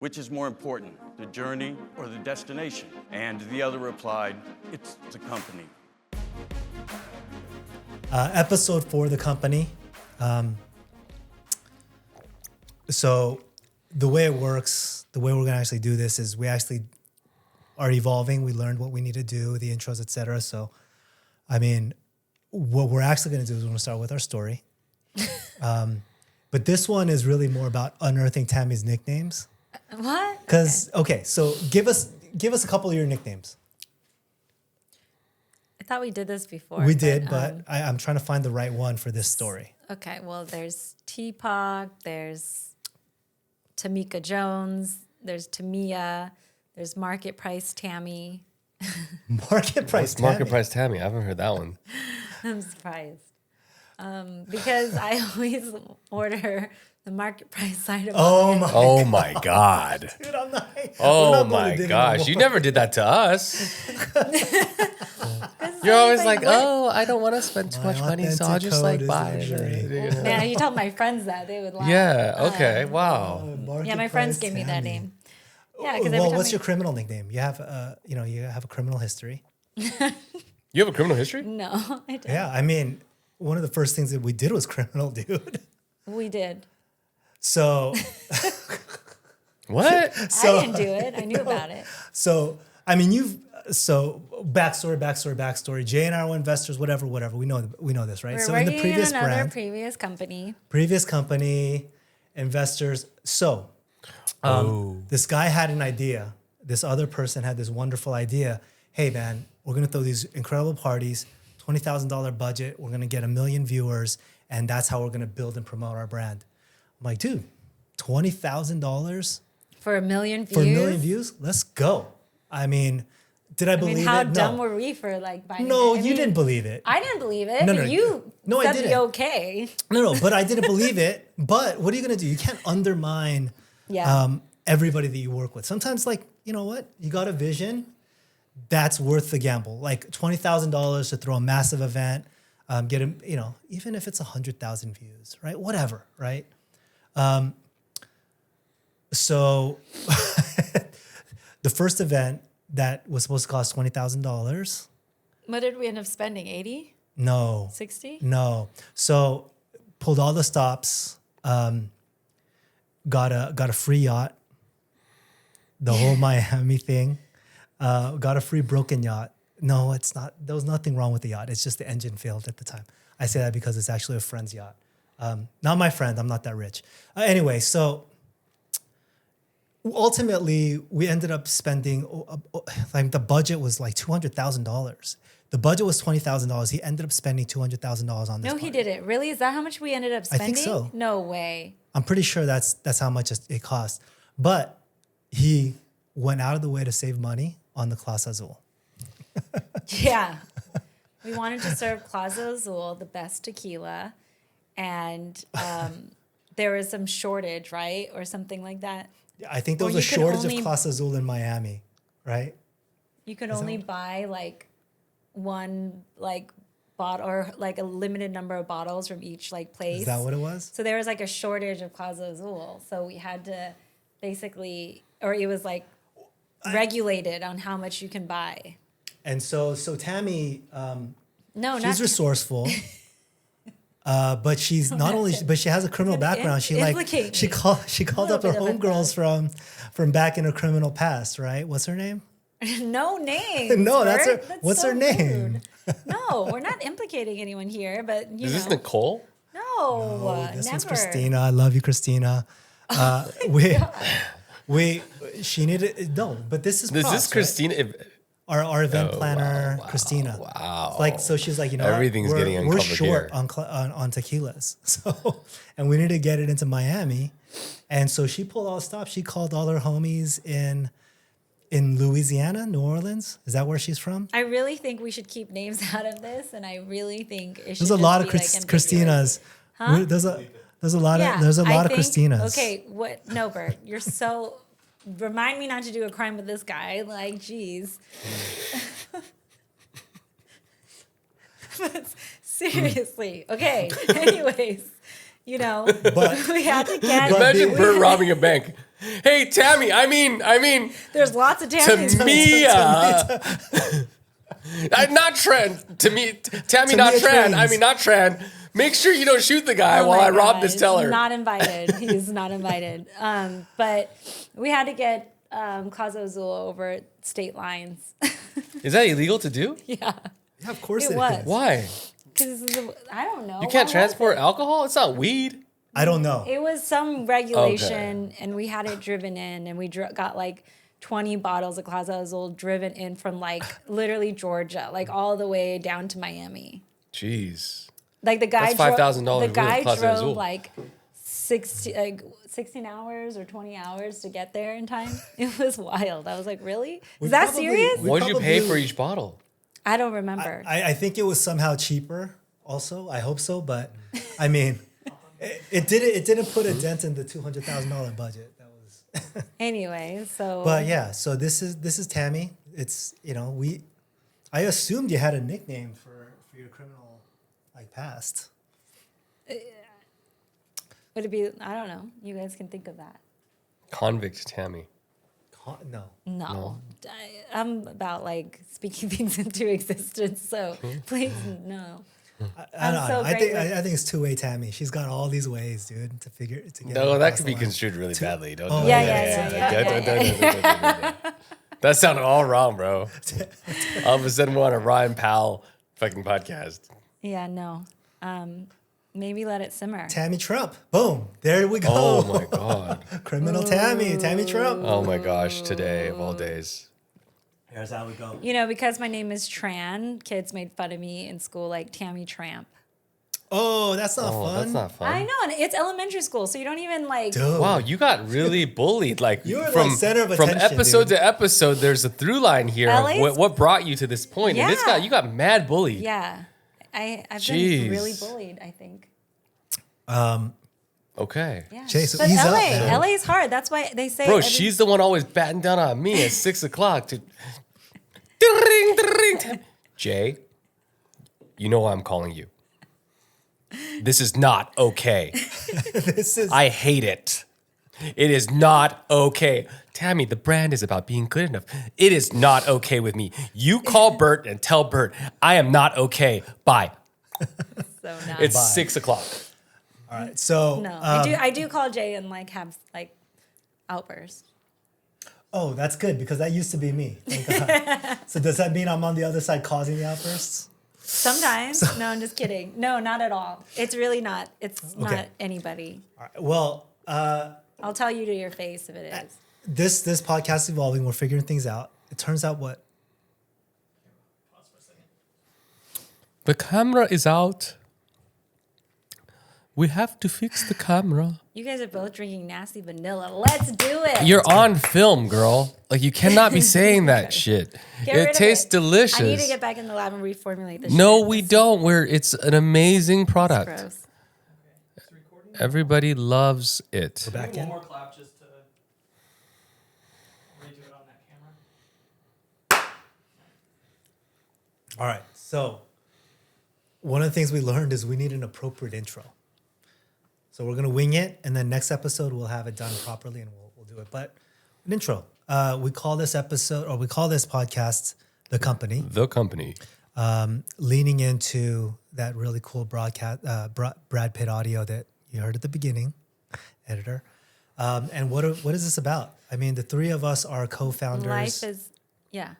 Which is more important, the journey or the destination? And the other replied, it's the company. Episode 4, the company. So the way it works, the way we're going to actually do this is we actually are evolving. We learned what we need to do, the intros, etc. So, I mean, what we're actually going to do is we're going to start with our story. But this one is really more about unearthing Tammie's nicknames. What? Because, okay, so give us a couple of your nicknames. I thought we did this before. We did, but I'm trying to find the right one for this story. Okay, well, there's Teapot, there's Tamika Jones, there's Tamia, there's Market Price Tamie. Market Price Tamie. Market Price Tamie. I haven't heard that one. I'm surprised. Because I always order the Market Price side of Oh my God. Dude, I'm not. Oh my gosh. You never did that to us. You're always like, oh, I don't want to spend too much money, so I'll just like buy it. Man, you tell my friends that, they would laugh. Yeah, okay, wow. Yeah, my friends gave me that name. Yeah, because Well, what's your criminal nickname? You have, you have a criminal history. You have a criminal history? No, I don't. Yeah, I mean, one of the first things that we did was criminal, dude. We did. So, What? I didn't do it. I knew about it. so I mean, backstory. Jay and I were investors, whatever. We know this, right? We're So working in the previous in another brand, previous company. investors. So, this guy had an idea. This other person had this wonderful idea. Hey, man, we're gonna throw these incredible parties, $20,000 budget. We're gonna get 1 million viewers, and that's how we're gonna build and promote our brand. I'm like, dude, $20,000 For 1 million views? for 1 million views? Let's go. I mean, did I believe it? How No. dumb were we for like buying No, it? you didn't believe it. I didn't believe it. No, You no, I said didn't. the okay. No, but I didn't believe it. But what are you going to do? You can't undermine everybody that you work with. Sometimes, like, you know what? You got a vision. That's worth the gamble. Like $20,000 to throw a massive event, get him, even if it's 100,000 views, right? Whatever, right? So the first event that was supposed to cost $20,000. What did we end up spending? 80? No. 60? No. So pulled all the stops, got a free yacht, the whole Miami thing, got a free broken yacht. No, it's not. There was nothing wrong with the yacht. It's just the engine failed at the time. I say that because it's actually a friend's yacht. Not my friend. I'm not that rich. Anyway, so ultimately we ended up spending, like the budget was like $200,000. The budget was $20,000. He ended up spending $200,000 on this. No, he didn't. Really? Is that how much we ended up spending? I think so. No way. I'm pretty sure that's how much it cost. But he went out of the way to save money on the Clase Azul. Yeah. We wanted to serve Clase Azul, the best tequila. And there was some shortage, right? Or something like that. I think there was Or a you could shortage only- of Clase Azul in Miami, right? You could only buy like one like bottle or like a limited number of bottles from each like place. Is that what it was? So there was like a shortage of Clase Azul. So we had to basically, or it was like regulated on how much you can buy. And so Tamie, No, she's not resourceful. But she's not only, but she has a criminal background. She called up her homegirls from back in her criminal past, right? What's her name? no name. No, that's her. Bert. What's so her name? rude. No, we're not implicating anyone here, but Is this Nicole? No, This never. was Christina. I love you, Christina. She needed but this is This props, is right? Christina. Our event planner, Christina. Wow. Like, so she's like, Everything's getting we're uncovered short here. on tequilas. So, and we need to get it into Miami. And so she pulled all the stops. She called all her homies in Louisiana, New Orleans. Is that where she's from? I really think we should keep names out of this, and I really think it should There's a lot of just be, like, Christinas. Huh? There's a lot Yeah, of there's a I lot of think- Christinas. Okay, what? No, Bert, you're so. Remind me not to do a crime with this guy. Like, geez. Seriously. Okay. Anyways, But we had to get. Imagine Bert robbing a bank. Hey, Tamie. I mean, There's lots of Tamies. Tamia. Not Tran. Tamie, not Tran. I mean, not Tran. Make sure you don't shoot the guy while I rob this teller. Not invited. He's not invited. But we had to get Closet Azul over state lines. Is that illegal to do? Yeah. Yeah, of course It it was. is. Why? Because I don't know. You can't Why transport was it? alcohol? It's not weed. I don't know. It was some regulation, and we had it driven in, and we got like 20 bottles of Closet Azul driven in from like literally Georgia, like all the way down to Miami. Jeez. Like the guy That's $5,000 The worth of guy Closet drove Azul. like 16 hours or 20 hours to get there in time. It was wild. I was like, really? Is that serious? What did you pay probably- for each bottle? I don't remember. I think it was somehow cheaper also. I hope so. But I mean, it didn't put a dent in the $200,000 budget. That was. Anyway, so. But yeah, so this is Tamie. It's, I assumed you had a nickname for your criminal like past. Would it be, I don't know. You guys can think of that. Convict Tamie. No. No. I'm about like speaking things into existence. So please, no. I don't so know. I great think it's two-way Tammy. She's got all these ways, dude, to get. No, that across could the be line. construed really badly. Don't Oh, do Yeah, that. yeah. That sounded all wrong, bro. All of a sudden, we're on a Ryan Powell fucking podcast. Yeah, no. Maybe let it simmer. Tammy Trump. Boom. There we go. Oh my god. Criminal Tammy Trump. Oh my gosh. Today of all days. Here's how we go. Because my name is Tran, kids made fun of me in school like Tammy Tramp. Oh, that's not Oh, fun. that's not fun. I know, and it's elementary school, so you don't even like. Dude. Wow, you got really bullied. Like You were from like center of from attention, episode dude. to episode, there's a through line here. Of LA's what brought you to this point? And Yeah. you got mad bullied. Yeah, I've Jeez. been really bullied. I think. Okay. Yeah. Jay, so but ease up, LA, man. LA is hard. That's why they say. Bro, she's the one always batting down on me at 6 o'clock. To Jay, you know why I'm calling you. This is not okay. This is. I hate it. It is not okay. Tammy, the brand is about being good enough. It is not okay with me. You call Bert and tell Bert, I am not okay. Bye. so not. It's Bye. 6 o'clock. All right. So. No, I do call Jay and like have like outbursts. Oh, that's good because that used to be me. Thank God. So does that mean I'm on the other side causing the outbursts? Sometimes. No, I'm just kidding. No, not at all. It's really not. It's Okay. not anybody. All right. Well, I'll tell you to your face if it is. this podcast is evolving. We're figuring things out. It turns out what? The camera is out. We have to fix the camera. You guys are both drinking nasty vanilla. Let's do it. You're on film, girl. Like, you cannot be saying that shit. Get rid It of tastes it. delicious. I need to get back in the lab and reformulate this. No, shit. we don't. It's an amazing It's product. gross. Everybody loves it. We're back in. One more clap just to redo it on that camera. All right. So one of the things we learned is we need an appropriate intro. So we're gonna wing it, and then next episode we'll have it done properly, and we'll do it. But an intro. We call this podcast "The Company," The company. leaning into that really cool broadcast Brad Pitt audio that you heard at the beginning, editor. And what is this about? I mean, the three of us are co-founders. Life is, yeah.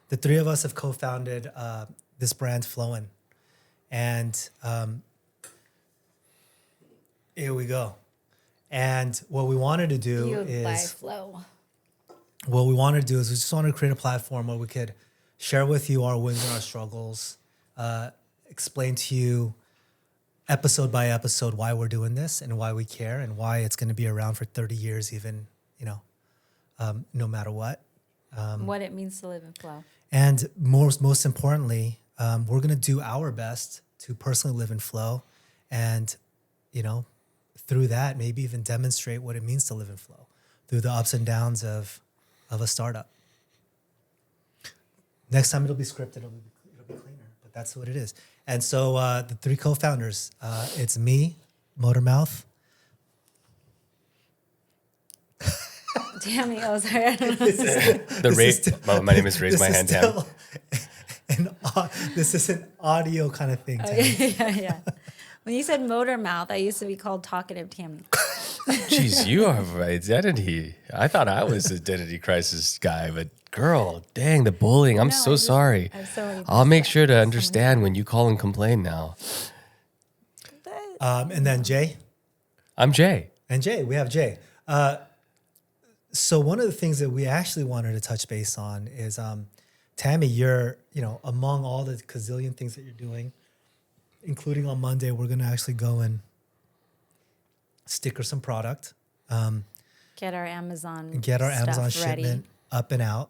The three of us have co-founded this brand, Flowin, and here we go. And what we wanted to do Fueled by is flow. we just wanted to create a platform where we could share with you our wins and our struggles, explain to you episode by episode why we're doing this and why we care and why it's going to be around for 30 years, even, no matter what. What it means to live in flow. And most importantly, we're going to do our best to personally live in flow and, through that, maybe even demonstrate what it means to live in flow through the ups and downs of a startup. Next time it'll be scripted, it'll be cleaner, but that's what it is. And so the three co-founders, it's me, Motormouth. Tammy, oh, sorry. I don't know. My name is Raise My Hand, Tammy. This is an audio kind of thing, Tammy. Yeah. When you said motor mouth, I used to be called talkative Tammy. Jeez, you are identity. I thought I was identity crisis guy, but girl, dang, the bullying. I'm so sorry. I'll make sure to understand when you call and complain now. And then Jay. I'm Jay. And Jay, we have Jay. So one of the things that we actually wanted to touch base on is, Tammy, you're, among all the gazillion things that you're doing, including on Monday, we're going to actually go and sticker some product. Get our Amazon Amazon ready. shipment up and out.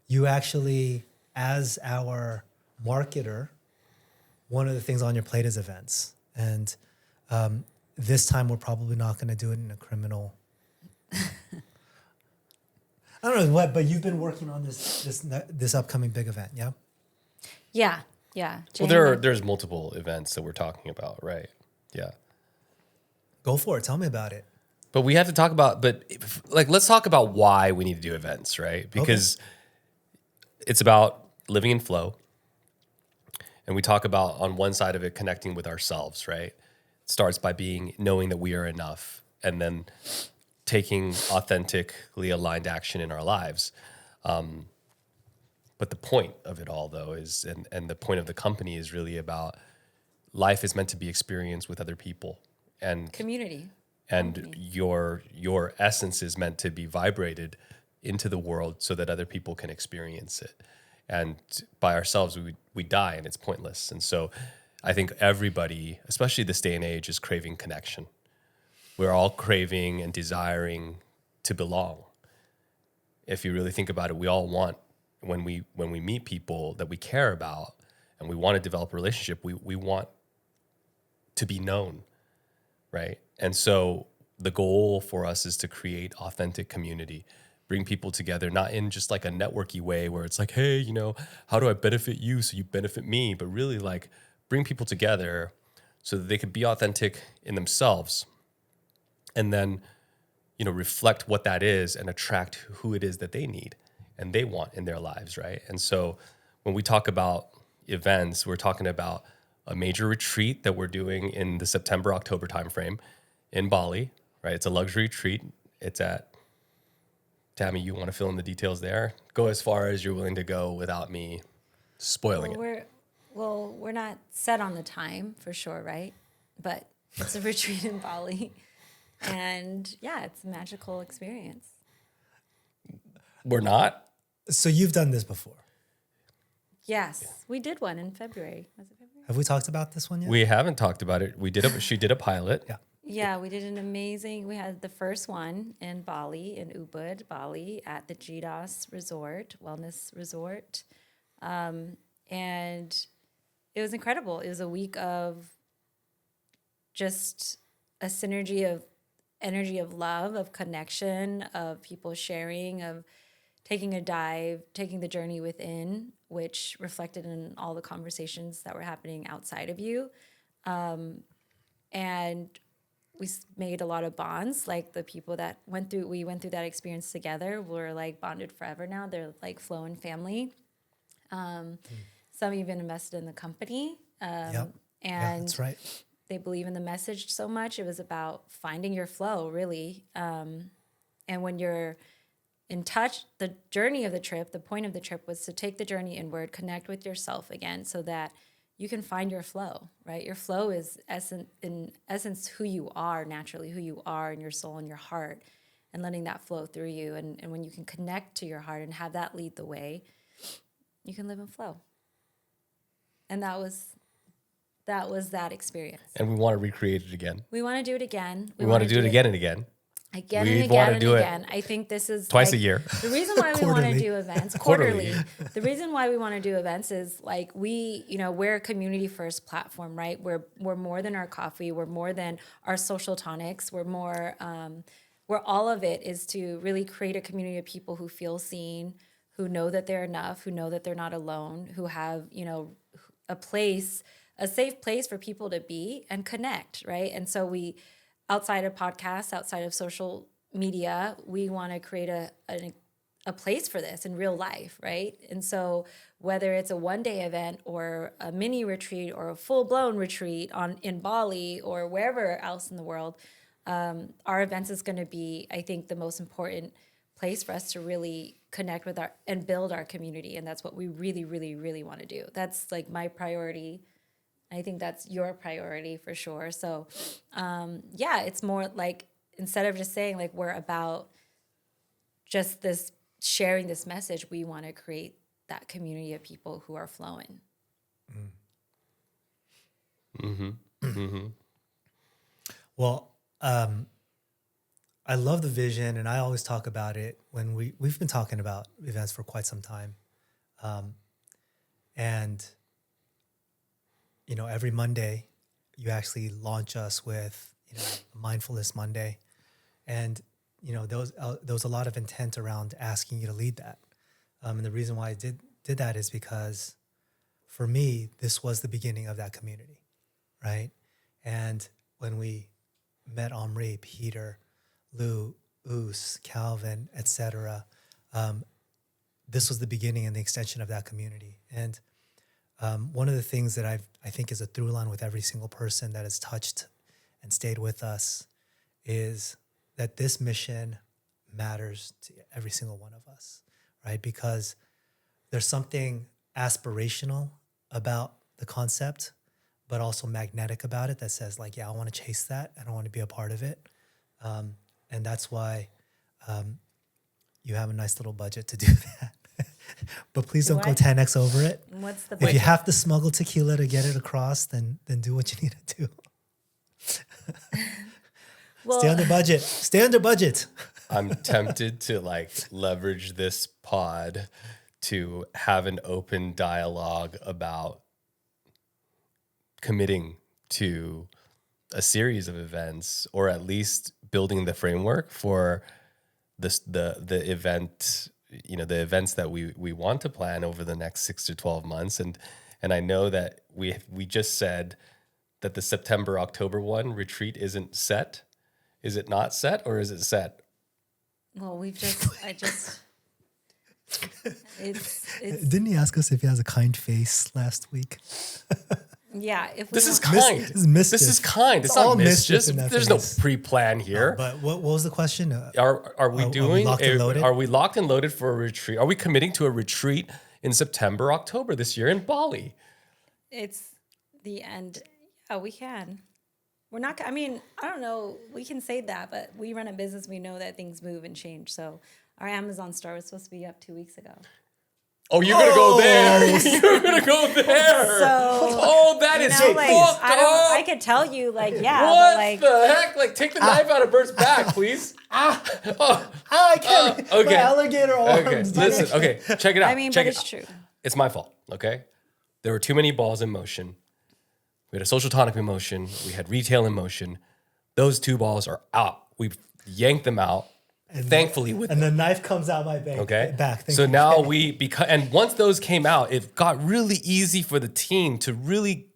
You actually, as our marketer, one of the things on your plate is events. And this time we're probably not going to do it in a criminal. I don't know what, but you've been working on this upcoming big event, yeah? Yeah. Well, there's multiple events that we're talking about, right? Yeah. Go for it. Tell me about it. But we have to talk about, let's talk about why we need to do events, right? Because it's about living in flow. And we talk about, on one side of it, connecting with ourselves, right? It starts by knowing that we are enough, and then taking authentically aligned action in our lives. But the point of it all, though, is, and the point of the company is really about life is meant to be experienced with other people. And community. And your essence is meant to be vibrated into the world so that other people can experience it. And by ourselves, we die and it's pointless. And so I think everybody, especially this day and age, is craving connection. We're all craving and desiring to belong. If you really think about it, we all want, when we meet people that we care about and we want to develop a relationship, we want to be known, right? And so the goal for us is to create authentic community, bring people together, not in just like a networky way where it's like, hey, how do I benefit you so you benefit me? But really like bring people together so that they could be authentic in themselves and then, reflect what that is and attract who it is that they need and they want in their lives, right? And so when we talk about events, we're talking about a major retreat that we're doing in the September-October timeframe in Bali, right? It's a luxury retreat. It's at, Tamie, you want to fill in the details there? Go as far as you're willing to go without me spoiling it. We're not set on the time for sure, right? But it's a retreat in Bali. And yeah, it's a magical experience. We're not? So you've done this before. Yes, we did one in February. Was it February? Have we talked about this one yet? We haven't talked about it. She did a pilot. Yeah. Yeah, we did we had the first one in Bali, in Ubud, Bali, at the Jidas Wellness Resort. And it was incredible. It was a week of just a synergy of energy of love, of connection, of people sharing, of taking a dive, taking the journey within, which reflected in all the conversations that were happening outside of you. And we made a lot of bonds. Like the people that we went through that experience together, we're like bonded forever now. They're like Flowin family. Some even invested in the company. Yep. And that's right. They believe in the message so much. It was about finding your flow, really. And when you're in touch, the journey of the trip, the point of the trip was to take the journey inward, connect with yourself again so that you can find your flow, right? Your flow is in essence who you are, naturally who you are in your soul and your heart, and letting that flow through you. And when you can connect to your heart and have that lead the way, you can live in flow. And that was that experience. And we want to recreate it again. We want to do it again. We want to do it again and again. Again and again and again. I think this is twice a year. The reason why we want to do events quarterly. The reason why we want to do events is like we're a community first platform, right? We're more than our coffee. We're more than our social tonics. We're more. Where all of it is to really create a community of people who feel seen, who know that they're enough, who know that they're not alone, who have a safe place for people to be and connect, right? And so we, outside of podcasts, outside of social media, we want to create a place for this in real life, right? And so whether it's a one-day event or a mini retreat or a full-blown retreat in Bali or wherever else in the world, our events is going to be, I think, the most important place for us to really connect with and build our community. And that's what we really, really, really want to do. That's like my priority. I think that's your priority for sure. So it's more like, instead of just saying like we're about just this sharing this message, we want to create that community of people who are flowing. Mm-hmm. Mm-hmm. Well, I love the vision, and I always talk about it when we've been talking about events for quite some time. And, you know, every Monday you actually launch us with, you know, Mindfulness Monday. And, you know, there was a lot of intent around asking you to lead that. And the reason why I did that is because for me, this was the beginning of that community, right? And when we met Omri, Peter, Lou, Oos, Calvin, etc., this was the beginning and the extension of that community. And one of the things that I think is a through line with every single person that has touched and stayed with us is that this mission matters to every single one of us, right? Because there's something aspirational about the concept, but also magnetic about it that says like, yeah, I want to chase that and I want to be a part of it. And that's why you have a nice little budget to do that. But please don't go 10x over it. What's the If budget? you have to smuggle tequila to get it across, then do what you need to do. Well, Stay under budget. Stay under budget. I'm tempted to like leverage this pod to have an open dialogue about committing to a series of events, or at least building the framework for this, the event, you know, the events that we want to plan over the next 6 to 12 months. And I know that we just said that the September, October one retreat isn't set. Is it not set, or is it set? well, it's Didn't he ask us if he has a kind face last week? yeah. If we This is want- kind. This is mischief. This is kind. It's all not mischief mischief. in that There's no face. pre-plan here. But what was the question? Are we doing? locked and loaded? Are we locked and loaded for a retreat? Are we committing to a retreat in September, October this year in Bali? It's the end. Yeah, we can. We're not. I mean, I don't know. We can say that, but we run a business. We know that things move and change. So our Amazon store was supposed to be up 2 weeks ago. Oh, you're gonna go there. You're gonna go there. So Oh, that is you know, like, fucked I up. could tell you, like, yeah, What but like, the heck? Like, take the knife out of Bert's back, please. I can't. okay. My alligator arms. Okay, listen. Okay, check it out. I mean, check but it it's out. true. It's my fault, okay? There were too many balls in motion. We had a social tonic in motion. We had retail in motion. Those two balls are out. We yanked them out, thankfully. And the knife comes out my back. Okay. Back. Thank So you. now and once those came out, it got really easy for the team to really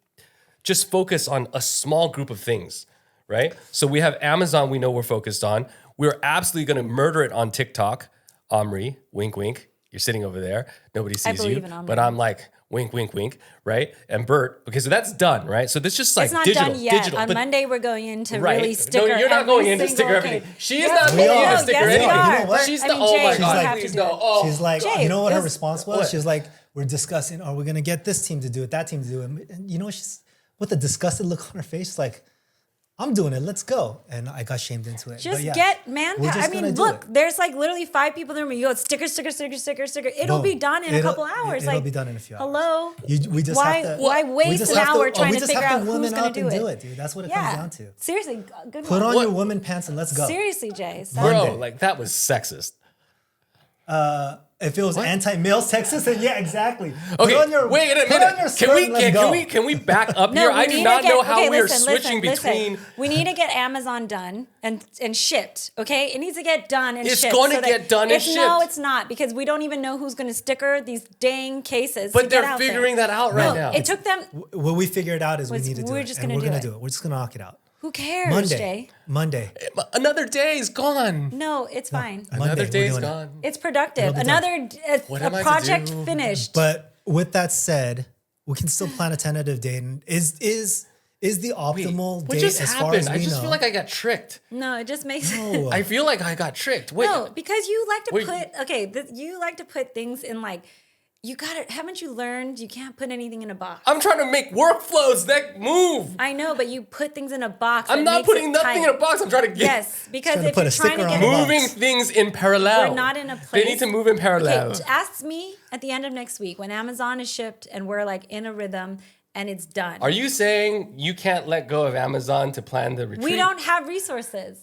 just focus on a small group of things, right? So we have Amazon we know we're focused on. We're absolutely going to murder it on TikTok. Omri, wink, wink. You're sitting over there. Nobody sees you. believe in Omri. But I'm like, wink, wink, wink, right? And Bert, okay, so that's done, right? So this just like It's not digital, done yet. digital. On but- Monday, we're going into Right. really sticker. No, you're not every going in to single- sticker okay. everything. She is Yes, not we going in are. to sticker Yes, we anything. are. You know what? She's I the, mean, oh Jay, my you God, have to please do no. it. Oh. She's like, Jay, you know what her this- response was? What? She was like, we're discussing, we're going to get this team to do it, that team to do it. And you know, she's with a disgusted look on her face, she's like, I'm doing it, let's go. And I got shamed into it. Just But yeah, get we're manpower. just I mean, gonna do look, it. there's like literally 5 people in the room. You go sticker, sticker, sticker, sticker, sticker. It'll Boom. be done in a couple hours. It'll like, be done in a few hours. hello? We just why, have to. why we waste just an have to- hour trying we to just figure have out to woman who's going up to do and it? do it, dude. That's what it comes down to. Seriously, good Put one. on your woman pants and let's go. Seriously, Jay. So Bro, Monday. like that was sexist. If it was anti-male sexist, then yeah, exactly. Okay, Put on your, wait a put on your minute. skirt Can we and let's go. can we back up here? we I do need not to get, know how okay, we are listen, switching listen. between. We need to get Amazon done and shipped. Okay, it needs to get done and It's shipped. gonna that get done and No, shipped. it's not because we don't even know who's going to sticker these dang cases. But to get they're out there. figuring that out right No, now. It took them. What we figured out is we need to do we're it. just And gonna we're do going to it. do it. We're just going to knock it out. Who cares, Jay? Monday. Another day is gone. No, it's fine. Another we're day is doing it. gone. It's productive. It'll be Another What a am I to project do? finished. But with that said, we can still plan a tentative date. And is the optimal What date just as far happened? as we I just know? feel like I got tricked. No, it just makes I feel like I got tricked. Wait, no, because you like to Wait. you like to put things in like you got it. Haven't you learned you can't put anything in a box? I'm trying to make workflows that move. I know, but you put things in a box. I'm that not makes putting it nothing tight. in a box. I'm trying to get Yes, because Trying to if put you're a trying sticker to on get a box. moving things in parallel. we're not in a place. They need to move in parallel. Okay, ask me at the end of next week when Amazon is shipped and we're like in a rhythm and it's done. Are you saying you can't let go of Amazon to plan the retreat? We don't have resources.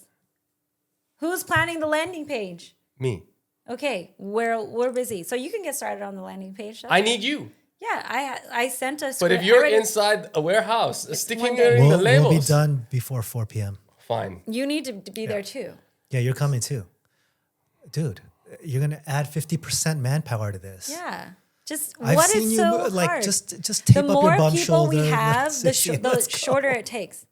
Who's planning the landing page? Me. Okay, we're busy, so you can get started on the landing page. That's I fine. need you. Yeah, I sent a script. But if I you're already- inside a warehouse, sticking one day. in the we'll labels. be done before 4 p.m. Fine. you need to be there too. Yeah, you're coming too. Dude, you're going to add 50% manpower to this. Yeah. Just I've what seen is you so like hard? just tape The up more your bum people shoulder. we have, the Let's go. shorter it takes.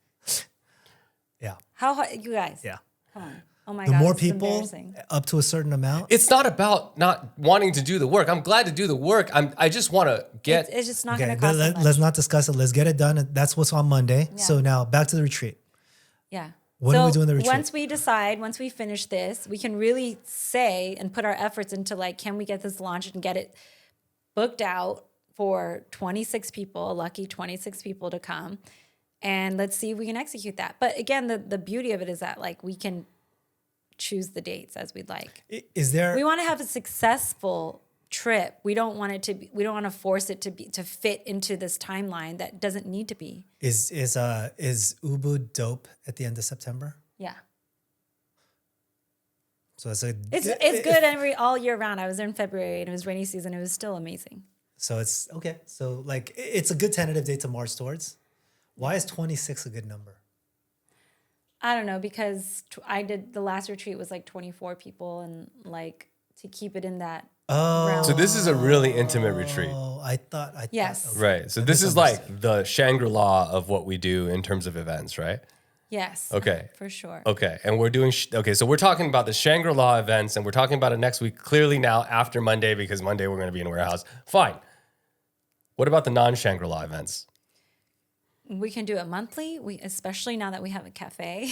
Yeah. How hard, you guys? Yeah. Come on. Oh my The God. more this is people embarrassing. up to a certain amount. It's not about not wanting to do the work. I'm glad to do the work. I just want to get. It's just not Okay, going to cost that much. let's not discuss it. Let's get it done. That's what's on Monday. Yeah. So now back to the retreat. Yeah. When are we doing the retreat? Once we decide, once we finish this, we can really say and put our efforts into like, can we get this launched and get it booked out for 26 people, a lucky 26 people to come. And let's see if we can execute that. But again, the beauty of it is that like we can choose the dates as we'd like. Is there We want to have a successful trip. We don't want it to be, we don't want to force it to fit into this timeline that doesn't need to be. is Ubud dope at the end of September? Yeah. So it's a It's good all year round. I was there in February and it was rainy season. It was still amazing. So it's okay. So like it's a good tentative date to march towards. Why is 26 a good number? I don't know, because I did the last retreat was like 24 people and like to keep it in that realm. So this is a really intimate retreat. Oh, I thought Yes. okay. Right. So this is like the Shangri-La of what we do in terms of events, right? Yes. Okay. For sure. Okay. And we're doing, so we're talking about the Shangri-La events and we're talking about it next week, clearly now after Monday, because Monday we're going to be in a warehouse. Fine. What about the non-Shangri-La events? We can do it monthly. Especially now that we have a cafe.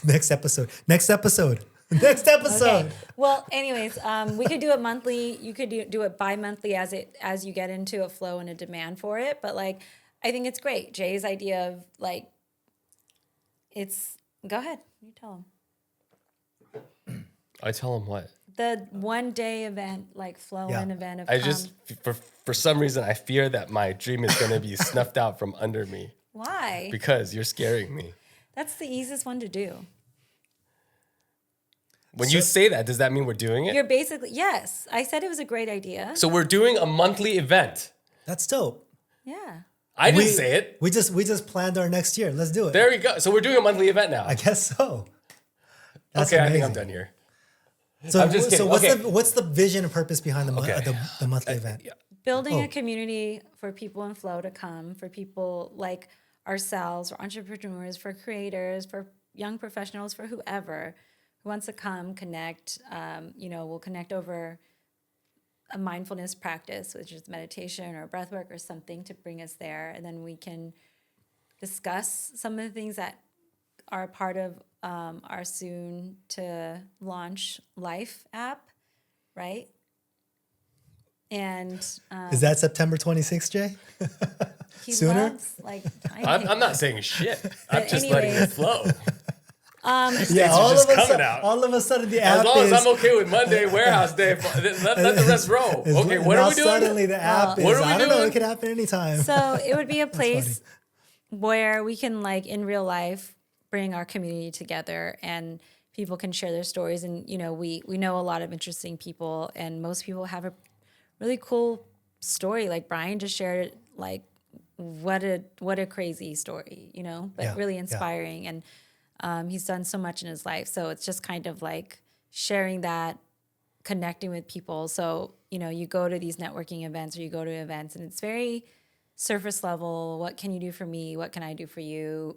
Next episode. Next episode. Next episode. Okay. Well, anyways, we could do it monthly. You could do it bi-monthly as you get into a flow and a demand for it. But like, I think it's great. Jay's idea of like, go ahead. You tell him. I tell them what? The 1 day event, like Flowin Yeah. event of I just, for some reason, I fear that my dream is going to be snuffed out from under me Why? because you're scaring me. That's the easiest one to do. When you say that, does that mean we're doing it? You're basically, yes. I said it was a great idea. So we're doing a monthly event. That's dope. Yeah. I didn't say it. We just planned our next year. Let's do it. There we go. So we're doing a monthly event now. I guess so. That's Okay, I think I'm amazing. done here. So, I'm just kidding. what's Okay. what's the vision and purpose behind the Okay. the monthly event? Building Oh. a community for people in flow to come, for people like ourselves, for entrepreneurs, for creators, for young professionals, for whoever who wants to come, connect. We'll connect over a mindfulness practice, which is meditation or breath work or something to bring us there. And then we can discuss some of the things that are a part of our soon to launch Life app, right? And Is that September 26th, Jay? he sooner? loves like timing. I'm not saying shit. I'm But just letting it anyways. flow. Yeah, just coming out. all of a sudden the As app long is. as I'm okay with Monday warehouse day, let the rest roll. Okay, what now are we doing? Suddenly the app is. What are we I don't know. doing? It could happen anytime. So it would be a place where we can, like, in real life, bring our community together and people can share their stories. And, we know a lot of interesting people, and most people have a really cool story. Like Brian just shared, like, what a crazy story, but Yeah, really yeah. inspiring. And he's done so much in his life. So it's just kind of like sharing that, connecting with people. So, you go to these networking events or you go to events and it's very surface level. What can you do for me? What can I do for you?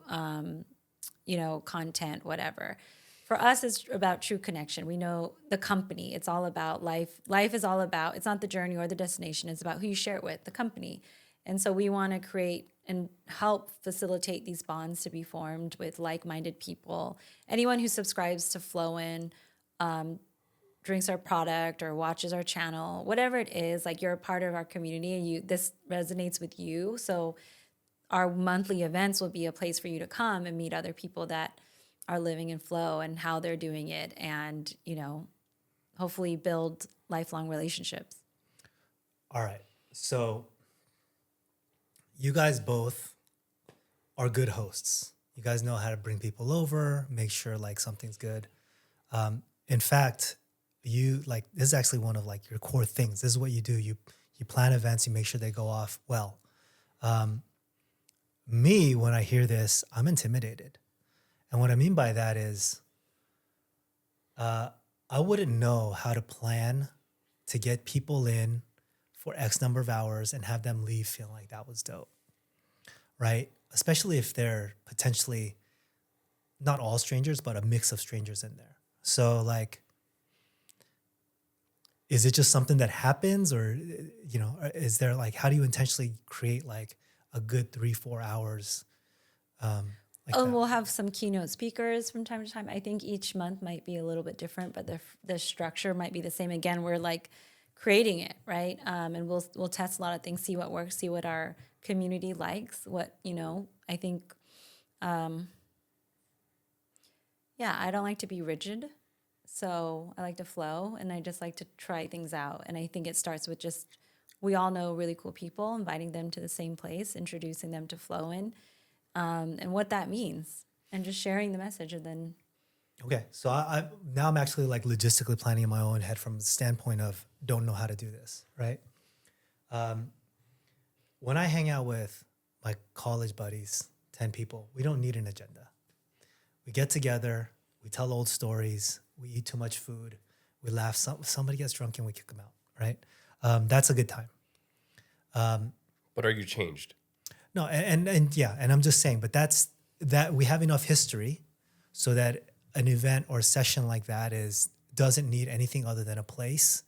content, whatever. For us, it's about true connection. We know the company. It's all about life. Life is all about, it's not the journey or the destination. It's about who you share it with, the company. And so we want to create and help facilitate these bonds to be formed with like-minded people. Anyone who subscribes to Flowin, drinks our product or watches our channel, whatever it is, like you're a part of our community and this resonates with you. So our monthly events will be a place for you to come and meet other people that are living in flow and how they're doing it, and hopefully build lifelong relationships. All right. So you guys both are good hosts. You guys know how to bring people over, make sure like something's good. In fact, this is actually one of like your core things. This is what you do. You plan events, you make sure they go off well. Me, when I hear this, I'm intimidated. And what I mean by that is I wouldn't know how to plan to get people in for X number of hours and have them leave feeling like that was dope, right? Especially if they're potentially not all strangers, but a mix of strangers in there. So like, is it just something that happens, or, is there like, how do you intentionally create like a good 3-4 hours? We'll have some keynote speakers from time to time. I think each month might be a little bit different, but the structure might be the same. Again, we're like creating it, right? And we'll test a lot of things, see what works, see what our community likes. I think, I don't like to be rigid. So I like to flow, and I just like to try things out. And I think it starts with we all know really cool people, inviting them to the same place, introducing them to Flowin, and what that means, and just sharing the message. And then, okay, so now I'm actually like logistically planning in my own head from the standpoint of don't know how to do this, right? When I hang out with my college buddies, 10 people, we don't need an agenda. We get together, we tell old stories, we eat too much food, we laugh, somebody gets drunk and we kick them out, right? That's a good time. But are you changed? No, and I'm just saying, but that we have enough history so that an event or a session like that doesn't need anything other than a place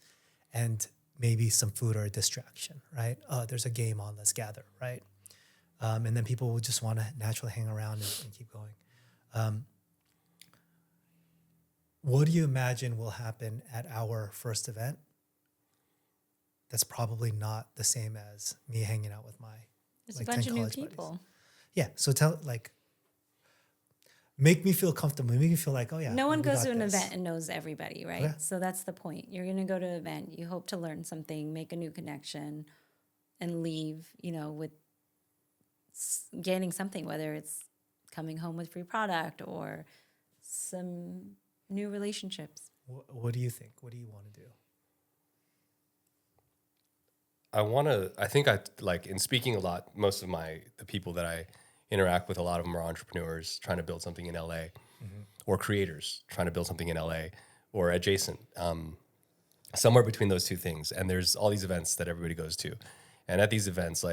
and maybe some food or a distraction, right? There's a game on, let's gather, right? And then people will just want to naturally hang around and keep going. What do you imagine will happen at our first event? That's probably not the same as me hanging out with my there's a bunch of new people. Buddies. Yeah, so make me feel comfortable. Make me feel like, oh yeah. No one goes to an event and knows everybody, right? Yeah. So that's the point. You're going to go to an event. You hope to learn something, make a new connection, and leave, with gaining something, whether it's coming home with free product or some new relationships. What do you think? What do you want to do? I think in speaking a lot, most of the people that I interact with, a lot of them are entrepreneurs trying to build something in LA, or creators trying to build something in LA, or adjacent, somewhere between those two things. And there's all these events that everybody goes to. And at these events,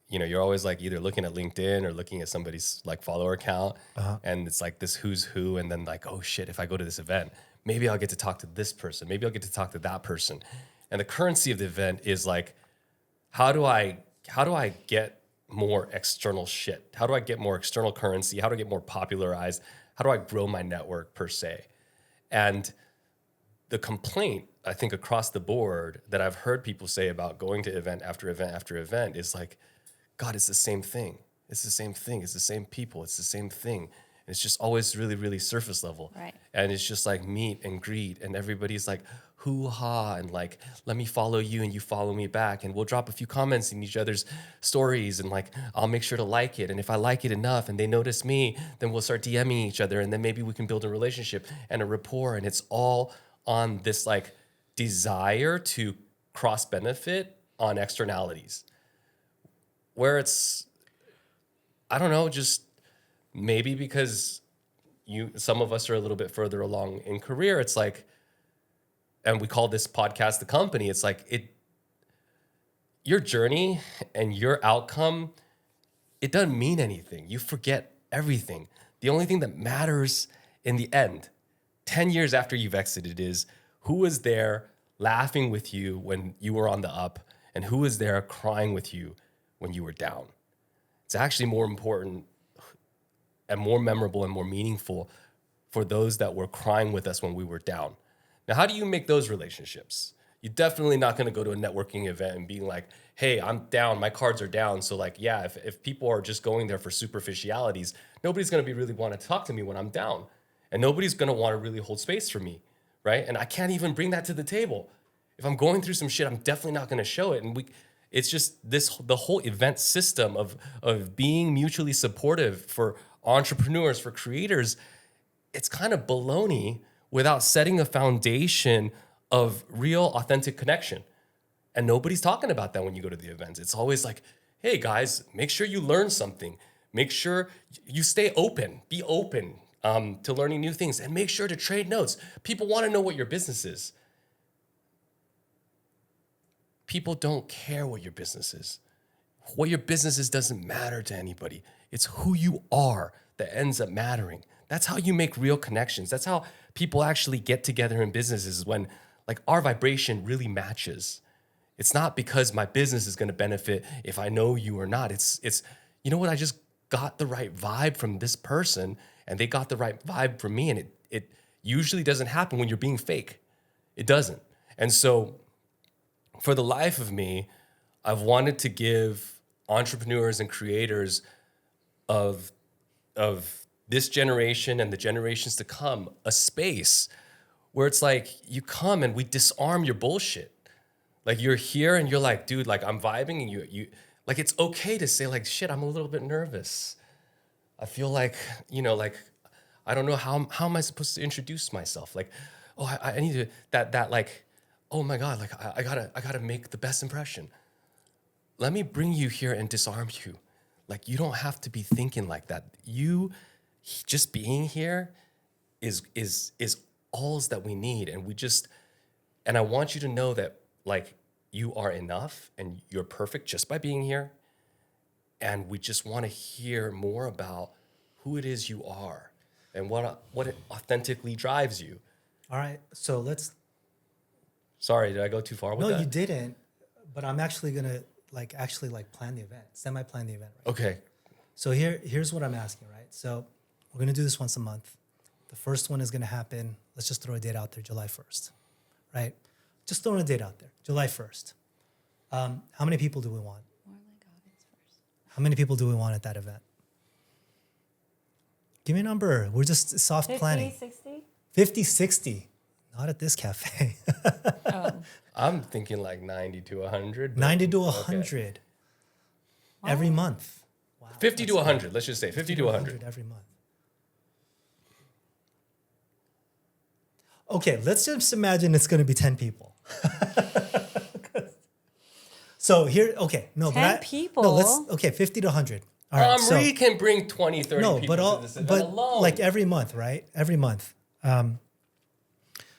you're always like either looking at LinkedIn or looking at somebody's like follower count. And it's like this who's who. And then like, oh shit, if I go to this event, maybe I'll get to talk to this person. Maybe I'll get to talk to that person. And the currency of the event is like, how do I get more external shit? How do I get more external currency? How do I get more popularized? How do I grow my network per se? And the complaint, I think, across the board that I've heard people say about going to event after event after event is like, God, it's the same thing. It's the same thing. It's the same people. It's the same thing. And it's just always really, really surface level. Right. And it's just like meet and greet. And everybody's like, hoo-ha, and like, let me follow you and you follow me back. And we'll drop a few comments in each other's stories. And like, I'll make sure to like it. And if I like it enough and they notice me, then we'll start DMing each other. And then maybe we can build a relationship and a rapport. And it's all on this like desire to cross benefit on externalities. Where it's, I don't know, just maybe because some of us are a little bit further along in career, it's like, and we call this podcast The Company, it's like your journey and your outcome, it doesn't mean anything. You forget everything. The only thing that matters in the end, 10 years after you've exited, is who was there laughing with you when you were on the up and who was there crying with you when you were down. It's actually more important and more memorable and more meaningful for those that were crying with us when we were down. Now, how do you make those relationships? You're definitely not going to go to a networking event and being like, hey, I'm down, my cards are down. So like, yeah, if people are just going there for superficialities, nobody's going to be really want to talk to me when I'm down. And nobody's going to want to really hold space for me, right? And I can't even bring that to the table. If I'm going through some shit, I'm definitely not going to show it. And it's just the whole event system of being mutually supportive for entrepreneurs, for creators. It's kind of baloney without setting a foundation of real, authentic connection. And nobody's talking about that when you go to the events. It's always like, hey guys, make sure you learn something. Make sure you stay open, be open to learning new things, and make sure to trade notes. People want to know what your business is. People don't care what your business is. What your business is doesn't matter to anybody. It's who you are that ends up mattering. That's how you make real connections. That's how people actually get together in businesses, when like our vibration really matches. It's not because my business is going to benefit if I know you or not. It's you know what, I just got the right vibe from this person and they got the right vibe from me, and it usually doesn't happen when you're being fake. It doesn't. And so for the life of me, I've wanted to give entrepreneurs and creators of this generation and the generations to come a space where it's like you come and we disarm your bullshit. Like you're here and you're like, dude, like I'm vibing, and you like, it's okay to say like, shit, I'm a little bit nervous. I feel like, like, I don't know how am I supposed to introduce myself? Like, oh, I need to, that like, oh my God, like I gotta make the best impression. Let me bring you here and disarm you. Like, you don't have to be thinking like that. You just being here is all that we need. And I want you to know that like you are enough and you're perfect just by being here. And we just want to hear more about who it is you are and what it authentically drives you. All right. So let's. Sorry, did I go too far with that? No, you didn't. But I'm actually gonna plan the event, semi-plan the event. Right? Okay. So here's what I'm asking. Right. So we're gonna do this once a month. The first one is gonna happen. Let's just throw a date out there, July 1st. Right. Just throwing a date out there, July 1st. How many people do we want? More like August 1st. How many people do we want at that event? Give me a number. We're just soft 50, planning. 60? 50, 60. Not at this cafe. Oh. I'm thinking like 90 to 100. 90 to 100 every month. Wow. 50 to 100. Let's just say 50 to 100. Every month. Okay, let's just imagine it's going to be 10 people. So here, okay, no, 10 people? No, okay, 50 to 100. All right, so, we can bring 20, 30 no, people to this event alone. like every month, right? Every month.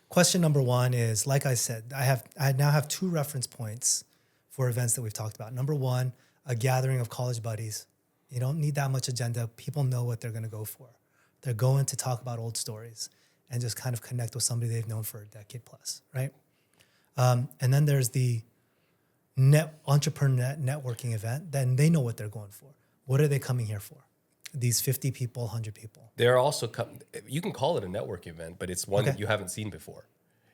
Question number one is, like I said, I now have 2 reference points for events that we've talked about. Number one, a gathering of college buddies. You don't need that much agenda. People know what they're going to go for. They're going to talk about old stories and just kind of connect with somebody they've known for a decade plus, right? And then there's the entrepreneur networking event. Then they know what they're going for. What are they coming here for? These 50 people, 100 people. They're also, you can call it a network event, but it's one that you haven't seen before.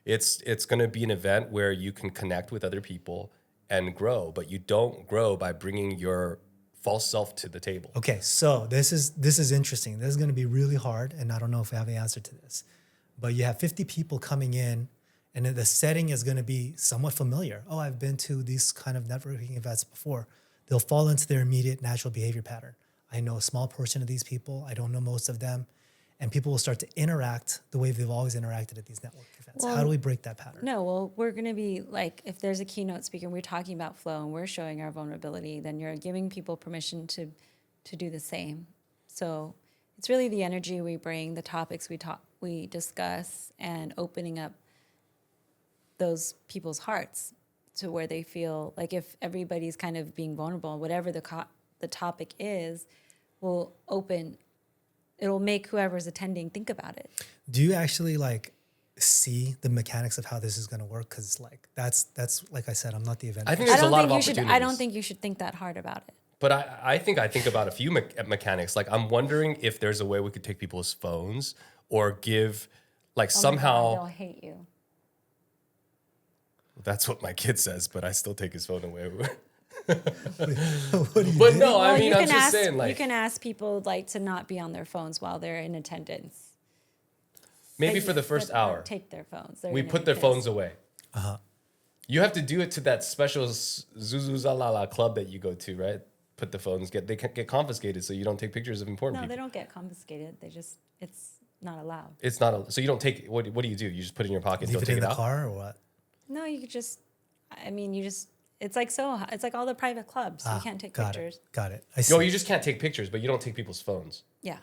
It's going to be an event where you can connect with other people and grow, but you don't grow by bringing your false self to the table. Okay, so this is interesting. This is going to be really hard, and I don't know if I have the answer to this. But you have 50 people coming in, and the setting is going to be somewhat familiar. Oh, I've been to these kind of networking events before. They'll fall into their immediate natural behavior pattern. I know a small portion of these people. I don't know most of them. And people will start to interact the way they've always interacted at these network events. Well, how do we break that pattern? No, well, we're going to be like, if there's a keynote speaker and we're talking about flow and we're showing our vulnerability, then you're giving people permission to do the same. So it's really the energy we bring, the topics we discuss, and opening up those people's hearts to where they feel like, if everybody's kind of being vulnerable, whatever the topic is, will open it'll make whoever's attending think about it. Do you actually like see the mechanics of how this is going to work? Because like that's like I said, I'm not the event. I think person. there's a lot of I opportunities. don't think you should think that hard about it. But I think about a few mechanics. Like I'm wondering if there's a way we could take people's phones or give, like Oh my somehow. God, they'll hate you. That's what my kid says, but I still take his phone away. What do you But do? no, I Well, mean, you I'm can just ask, saying, you like can ask people like to not be on their phones while they're in attendance. maybe But for the you- first but not hour, take their phones. They're we gonna put be their pissed. phones away. You have to do it to that special Zuzuzalala club that you go to, right? Put the phones, they can get confiscated, so you don't take pictures of important No, people. they don't get confiscated. It's not allowed. It's not so you don't take. What do you do? You just put it in your pocket, and Leave don't it take in it the out. car or what? No, you could just. I mean, it's like all the private clubs. You can't take got pictures. It. Got it. I see. No, you just can't take pictures, but you don't take people's phones. Yeah.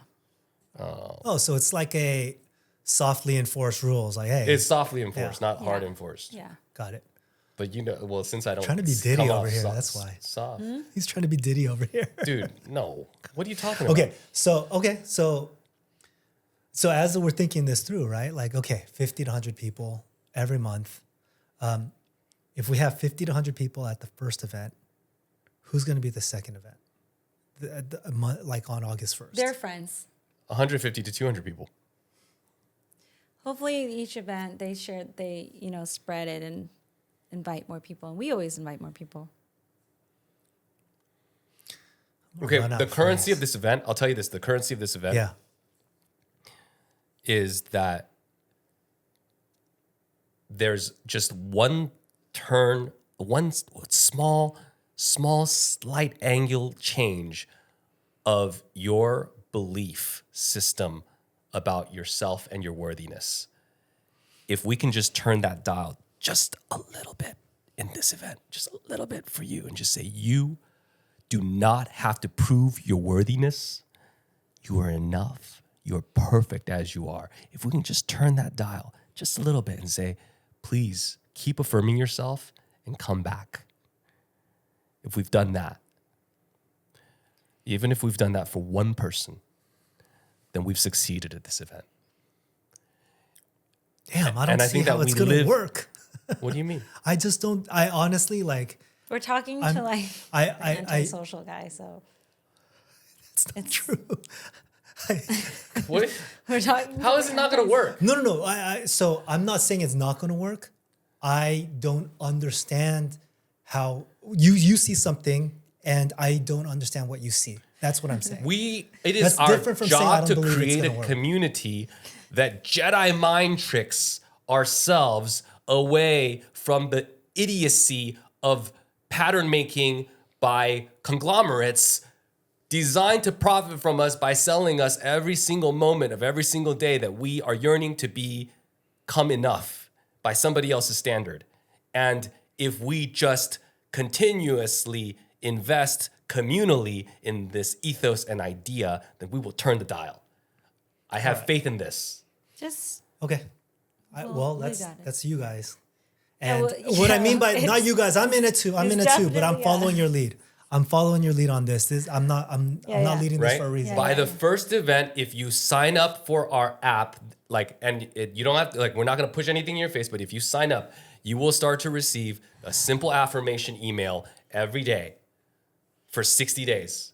Oh, so it's like a softly enforced rules. Like, hey, It's softly enforced, not hard Yeah. enforced. Yeah. got it. But well, since I don't Trying to be come Diddy off over here, that's why. Soft. He's trying to be Diddy over here. Dude, no. What are you talking about? So as we're thinking this through, right? Like, okay, 50 to 100 people every month. If we have 50 to 100 people at the first event, who's going to be the second event? Like on August 1st. They're friends. 150 to 200 people. Hopefully, each event they spread it and invite more people. And we always invite more people. Okay, run out the of currency phrase. of this event, I'll tell you this, the currency of this event Yeah. is that there's just one turn, one small, slight angle change of your belief system about yourself and your worthiness. If we can just turn that dial just a little bit in this event, just a little bit for you, and just say, you do not have to prove your worthiness. You are enough. You're perfect as you are. If we can just turn that dial just a little bit and say, please keep affirming yourself and come back. If we've done that, even if we've done that for one person, then we've succeeded at this event. Damn, I don't And I see think how that it's we going to live- work. What do you mean? I just don't. I honestly like. We're talking to like I- an antisocial guy, so It's not It's- true. What? we're talking. How is it not going to work? No. So I'm not saying it's not going to work. I don't understand how you see something and I don't understand what you see. That's what I'm saying. It is That's our different from saying, I job don't to believe it's create a gonna work. community that Jedi mind tricks ourselves away from the idiocy of pattern making by conglomerates designed to profit from us by selling us every single moment of every single day that we are yearning to become enough by somebody else's standard. And if we just continuously invest communally in this ethos and idea, then we will turn the dial. I have faith in this. Just Okay. Well, we that's got it. that's you guys. Yeah, And well, what I yeah, mean by it's- not you guys, I'm in it too. I'm it's in it too, but I'm definitely, following your lead. I'm following your lead on this. I'm not Yeah. leading this Right? for a reason. By Yeah. the first event, if you sign up for our app, you don't have to, we're not going to push anything in your face, but if you sign up, you will start to receive a simple affirmation email every day for 60 days.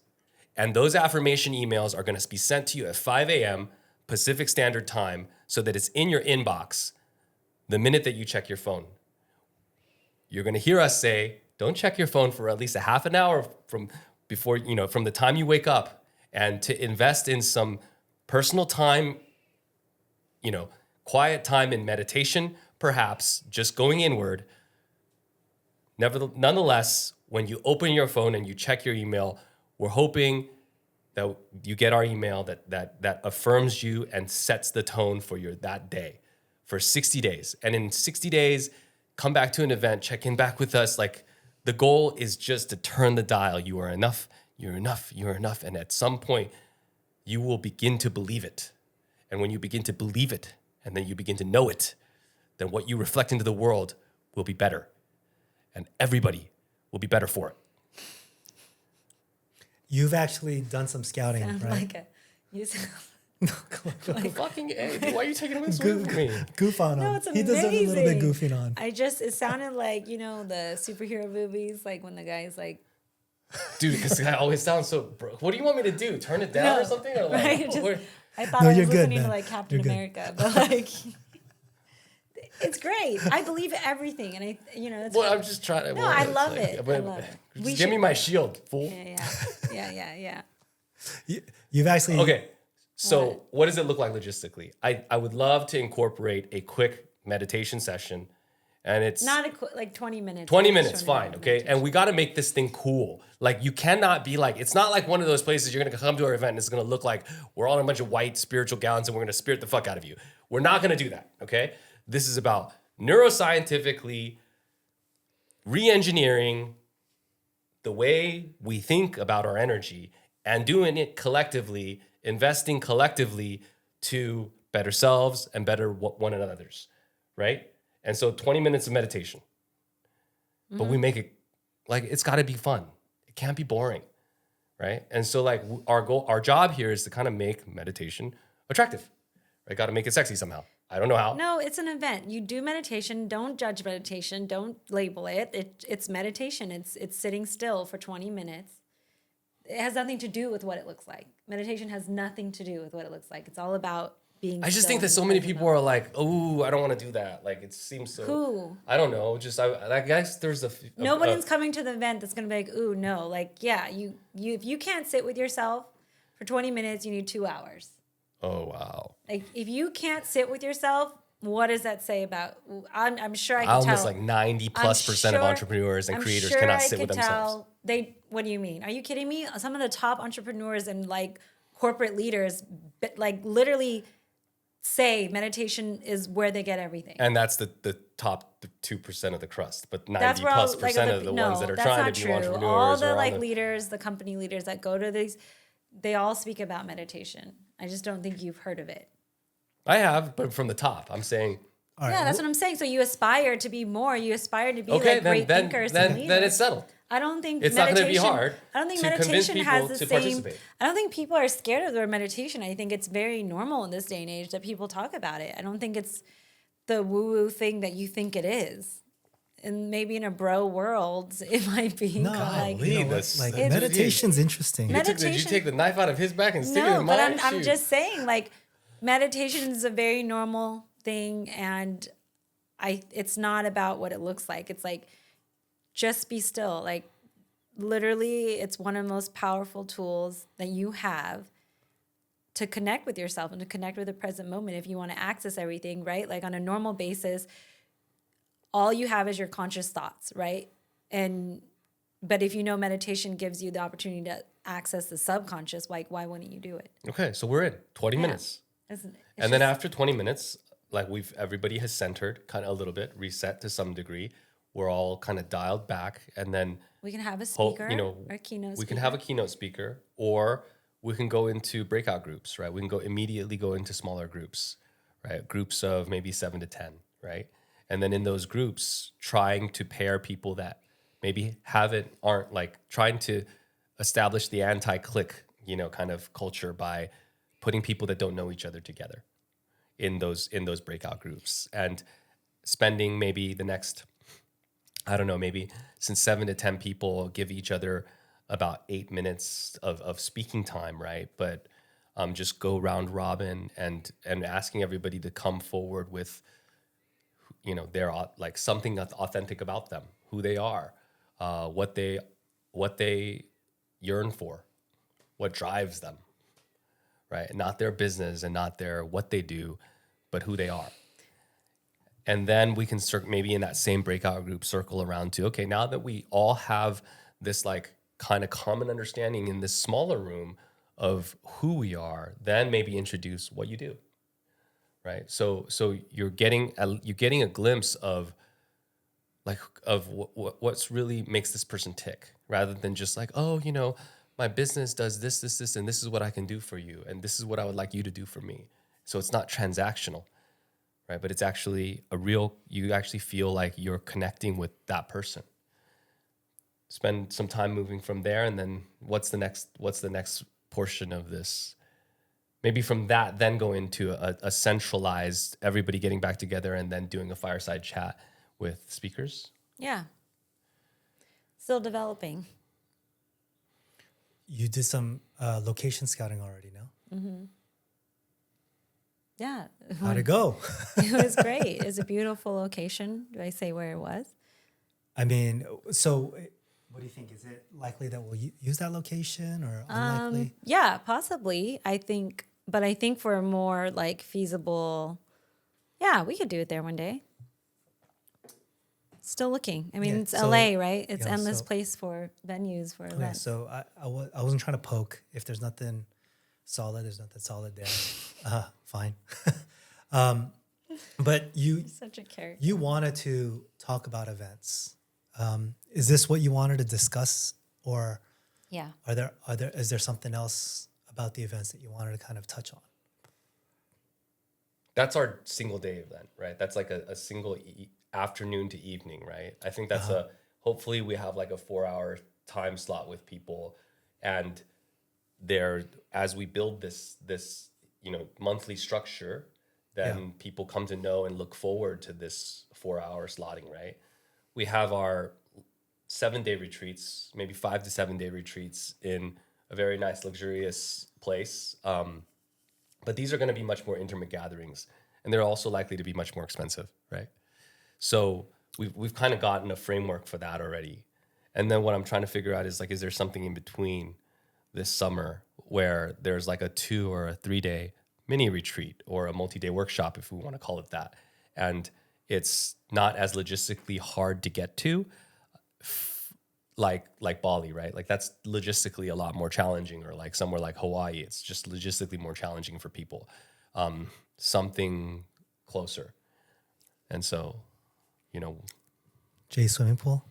And those affirmation emails are going to be sent to you at 5 a.m. Pacific Standard Time so that it's in your inbox the minute that you check your phone. You're going to hear us say, don't check your phone for at least a half an hour from the time you wake up, and to invest in some personal time, quiet time in meditation, perhaps just going inward. Nonetheless, when you open your phone and you check your email, we're hoping that you get our email that affirms you and sets the tone for that day for 60 days. And in 60 days, come back to an event, check in back with us. Like, the goal is just to turn the dial. You are enough, you're enough, you're enough. And at some point, you will begin to believe it. And when you begin to believe it, and then you begin to know it, then what you reflect into the world will be better. And everybody will be better for it. You've actually done some scouting, sound right? like you sound Fucking A, dude, why are you taking away from me? Goof on him. No, it's He deserves a little bit amazing. goofing on. It sounded like, the superhero movies, like when the guy's like, Dude, because I always sound so broke. What do you want me to do? Turn it down or something? Or like, right? I thought No, I was you're good, listening to man. like Captain You're good. America, but like, it's great. I believe everything. And it's well, I'm just trying to. No, I love it. I love it. Just give me my shield, fool. Yeah. You've actually Okay, so what does it look like logistically? I would love to incorporate a quick meditation session, and it's Not like 20 minutes. 20 minutes, fine, minutes okay? And we got to make this thing cool. Like, you cannot be like, it's not like one of those places you're going to come to our event and it's going to look like we're all in a bunch of white spiritual gowns and we're going to spirit the fuck out of you. We're not going to do that, okay? This is about neuroscientifically re-engineering the way we think about our energy and doing it collectively, investing collectively to better selves and better one another's, right? And so 20 minutes of meditation. But we make it like it's got to be fun. It can't be boring, right? And so like our job here is to kind of make meditation attractive. Right? Got to make it sexy somehow. I don't know how. No, it's an event. You do meditation. Don't judge meditation. Don't label it. It's meditation. It's sitting still for 20 minutes. It has nothing to do with what it looks like. Meditation has nothing to do with what it looks like. It's all about being. I just still think that and so many present people moment. are like, "Oh, I don't want to do that." Like it seems so. Who? I don't know. Just I guess there's Nobody's coming to the event that's gonna be like, ooh, no. Like, yeah, you if you can't sit with yourself for 20 minutes, you need 2 hours. Oh wow. Like, if you can't sit with yourself, what does that say about? I'm sure I can Almost tell. like 90+% of entrepreneurs and creators cannot sit with themselves. What do you mean? Are you kidding me? Some of the top entrepreneurs and like corporate leaders, like literally say meditation is where they get everything. And that's the top 2% of the crust, but 90+% That's where all, like, of the ones that are that's trying not to be true. entrepreneurs. All the are on like leaders, the company leaders that go to these, they all speak about meditation. I just don't think you've heard of it. I have, but from the top. I'm saying, all right, Yeah, that's what I'm saying. So you aspire to be more. You aspire to be okay, like great thinkers and leaders. then it's settled. I don't think It's not going to be meditation- hard I don't think to convince meditation people has the to same. participate. I don't think people are scared of their meditation. I think it's very normal in this day and age that people talk about it. I don't think it's the woo-woo thing that you think it is. And maybe in a bro world, it might be no, like you know what? this- Like it's- meditation's interesting. Did you meditation. take the knife out of his back and stick it No, in but mine? I'm Shoot. just saying, like, meditation is a very normal thing, and it's not about what it looks like. It's like, just be still. Like, literally, it's one of the most powerful tools that you have to connect with yourself and to connect with the present moment if you want to access everything, right? Like, on a normal basis, all you have is your conscious thoughts, right? But if you know meditation gives you the opportunity to access the subconscious, like, why wouldn't you do it? Okay, so we're in 20 Yeah. minutes. Isn't it? And then after 20 minutes, like everybody has centered kind of a little bit, reset to some degree. We're all kind of dialed back, and then We can have a hope, speaker, or a keynote we speaker. can have a keynote speaker, or we can go into breakout groups, right? We can immediately go into smaller groups, right? Groups of maybe 7 to 10, right? And then in those groups, trying to pair people that maybe aren't like trying to establish the anti-click, kind of culture by putting people that don't know each other together in those breakout groups, and spending maybe the next, I don't know, maybe since 7 to 10 people give each other about 8 minutes of speaking time, right? But just go round robin and asking everybody to come forward with, their like something that's authentic about them, who they are, what they yearn for, what drives them, right? Not their business and not what they do, but who they are. And then we can maybe in that same breakout group circle around to, okay, now that we all have this like kind of common understanding in this smaller room of who we are, then maybe introduce what you do, right? So you're getting a glimpse of what's really makes this person tick, rather than just like, oh, my business does this, and this is what I can do for you, and this is what I would like you to do for me. So it's not transactional, right? But it's actually you actually feel like you're connecting with that person. Spend some time moving from there, and then what's the next portion of this maybe from that, then go into a centralized, everybody getting back together and then doing a fireside chat with speakers. Yeah. Still developing. You did some location scouting already, no? Yeah. How'd it go? It was great. It was a beautiful location. Do I say where it was? I mean, so what do you think? Is it likely that we'll use that location or unlikely? Yeah, possibly. I think for a more like feasible, yeah, we could do it there one day. Still looking. I mean, Yeah, it's so- LA, right? It's yeah, endless so- place for venues for Okay, events. so I wasn't trying to poke. If there's nothing solid, there's nothing solid there. Fine. But Such a character. you wanted to talk about events. Is this what you wanted to discuss, or Yeah. is there something else about the events that you wanted to kind of touch on? That's our single day event, right? That's like a single afternoon to evening, right? I think that's hopefully we have like a 4-hour time slot with people, and there, as we build this monthly structure, then people come to know and look forward to this 4-hour slotting, right? We have our 7-day retreats, maybe 5 to 7 day retreats in a very nice, luxurious place. But these are going to be much more intimate gatherings, and they're also likely to be much more expensive, right? So we've kind of gotten a framework for that already. And then what I'm trying to figure out is like, is there something in between this summer where there's like a 2 or a 3 day mini retreat or a multi-day workshop, if we want to call it that. And it's not as logistically hard to get to, like Bali, right? Like that's logistically a lot more challenging, or like somewhere like Hawaii, it's just logistically more challenging for people. Something closer. And so, Jay swimming pool?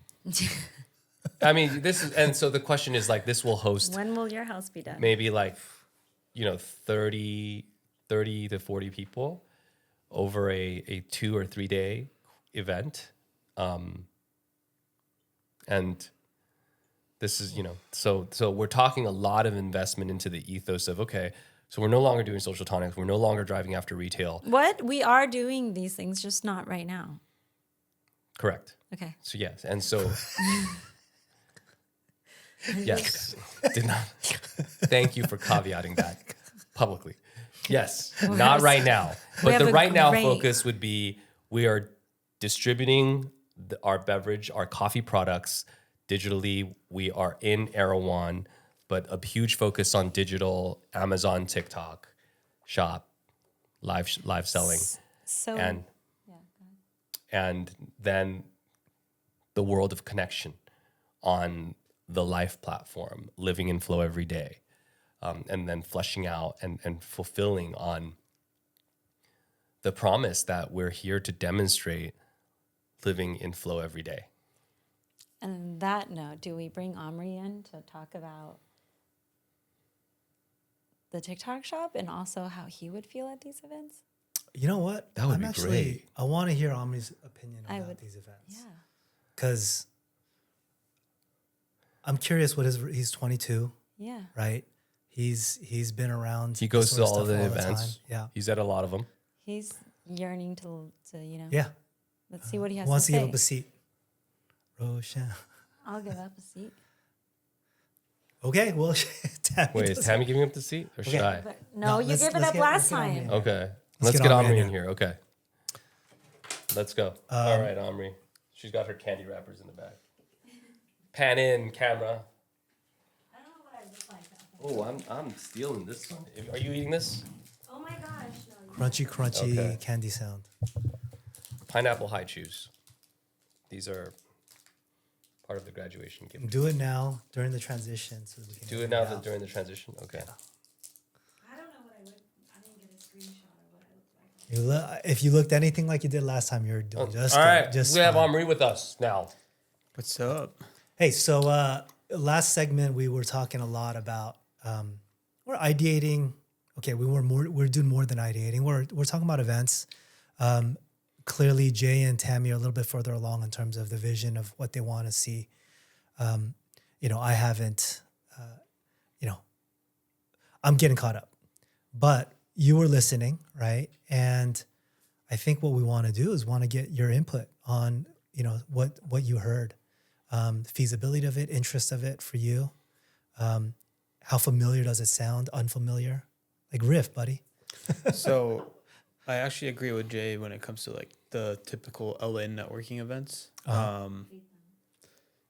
I mean, and so the question is like, this will host When will your house be done? maybe like, 30 to 40 people over a 2 or 3 day event. And this is, so we're talking a lot of investment into the ethos of, okay, so we're no longer doing social tonics. We're no longer driving after retail. What? We are doing these things, just not right now. Correct. Okay. So yes. And so, yes, did not. Thank you for caveating that publicly. Yes, not right now. But have the a right now great- focus would be, we are distributing our beverage, our coffee products digitally. We are in Erewhon, but a huge focus on digital, Amazon, TikTok, shop, live selling, So and yeah, go ahead. and then the world of connection on the Life platform, living in flow every day, and then fleshing out and fulfilling on the promise that we're here to demonstrate living in flow every day. And on that note, do we bring Omri in to talk about the TikTok shop and also how he would feel at these events? You know what? That would be great. I want to hear Omri's opinion I about would- these events. Yeah. Because I'm curious he's 22, Yeah. right? He's been around. He this goes sort to of all stuff the the events. time. Yeah. He's at a lot of them. He's yearning to Yeah. let's see what he has Wants to to say. give up a seat. Roshan. I'll give up a seat. Okay, well, Tamie Wait, is doesn't- Tamie giving up the seat or should Okay. I? But no, you let's- gave it let's up get- last let's get Omri time. in. Okay. Let's Let's get get Omri Omri in in here. here. Okay. Let's go. All right, Omri. She's got her candy wrappers in the back. Pan in, camera. I don't know what I look like. Oh, I'm stealing this one. Are you eating this? Oh my gosh. No, Crunchy Okay. candy sound. Pineapple high chews. These are part of the graduation gift. Do it now during the transition so that we can Do edit it now out. during the transition. Okay. I don't know what I look. I didn't get a screenshot of what I look like. If you looked anything like you did last time, you're doing just All good, right. just We have fine. Omri with us now. What's up? Hey, so last segment we were talking a lot about we're ideating. Okay, we're doing more than ideating. We're talking about events. Clearly, Jay and Tamie are a little bit further along in terms of the vision of what they want to see. I haven't. I'm getting caught up. but you were listening, right? And I think what we want to do is want to get your input on, what you heard, feasibility of it, interest of it for you. How familiar does it sound? Unfamiliar? Like riff, buddy. So I actually agree with Jay when it comes to like the typical LA networking events.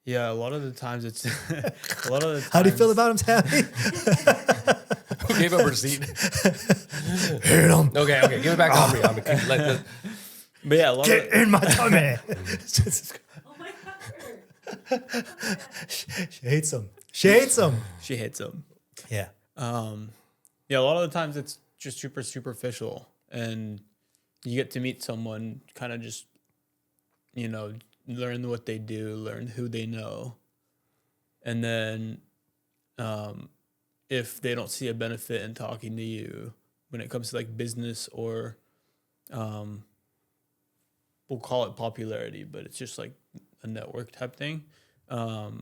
Yeah, a lot of the times it's a lot of the times. How do you feel about him, Tammy? Who gave up her seat? Hit him. Okay, give it back to me. But yeah, a lot Get in my tummy. Oh my God. She hates him. She hates him. she hates them. Yeah. Yeah, a lot of the times it's just super superficial, and you get to meet someone, kind of just, learn what they do, learn who they know, and then if they don't see a benefit in talking to you when it comes to like business or we'll call it popularity, but it's just like a network type thing. A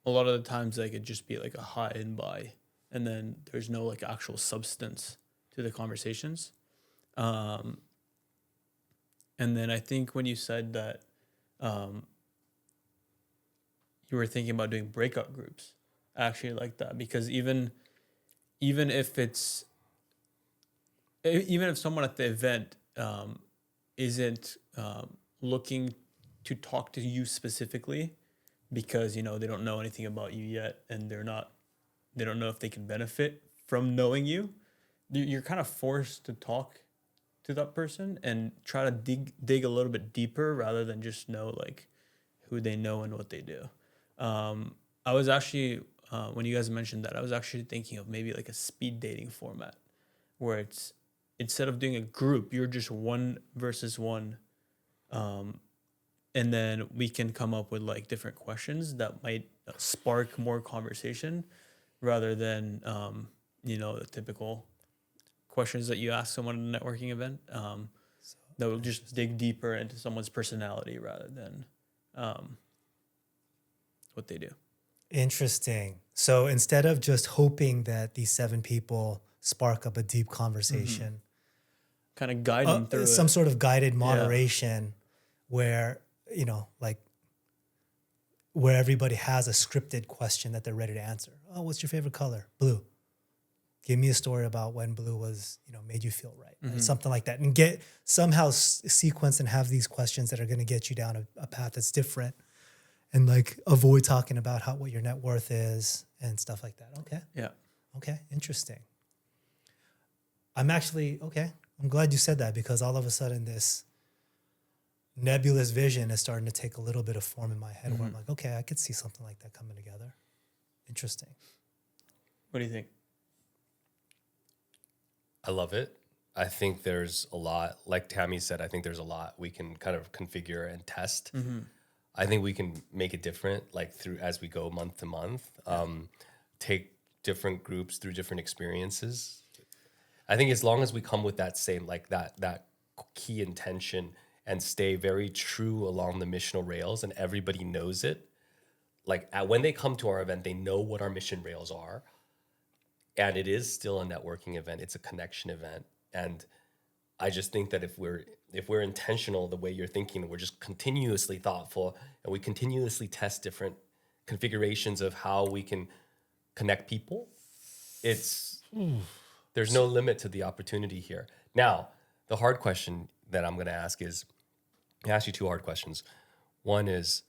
lot of the times like it'd just be like a hi and bye, and then there's no like actual substance to the conversations. And then I think when you said that you were thinking about doing breakout groups, I actually like that, because even if someone at the event isn't looking to talk to you specifically because they don't know anything about you yet, and they don't know if they can benefit from knowing you, you're kind of forced to talk to that person and try to dig a little bit deeper rather than just know like who they know and what they do. I was actually when you guys mentioned that, I was actually thinking of maybe like a speed dating format where it's, instead of doing a group, you're just one versus one. And then we can come up with like different questions that might spark more conversation rather than, the typical questions that you ask someone at a networking event. That will just dig deeper into someone's personality rather than what they do. Interesting. So instead of just hoping that these 7 people spark up a deep conversation, Kind of guide them through some it. sort of guided moderation where, where everybody has a scripted question that they're ready to answer. Oh, what's your favorite color? Blue. Give me a story about when blue was, made you feel right. Or something like that. And get somehow sequence and have these questions that are going to get you down a path that's different, and like avoid talking about what your net worth is and stuff like that. Okay. Yeah. Okay. Interesting. I'm glad you said that, because all of a sudden this nebulous vision is starting to take a little bit of form in my head where I'm like, okay, I could see something like that coming together. Interesting. What do you think? I love it. I think there's a lot, like Tamie said, I think there's a lot we can kind of configure and test. I think we can make it different, like through as we go month to month, take different groups through different experiences. I think as long as we come with that same, like that key intention and stay very true along the missional rails, and everybody knows it. Like when they come to our event, they know what our mission rails are. And it is still a networking event. It's a connection event. And I just think that if we're intentional the way you're thinking, we're just continuously thoughtful, and we continuously test different configurations of how we can connect people, there's no limit to the opportunity here. Now, the hard question that I'm going to ask is, I ask you 2 hard questions. One is,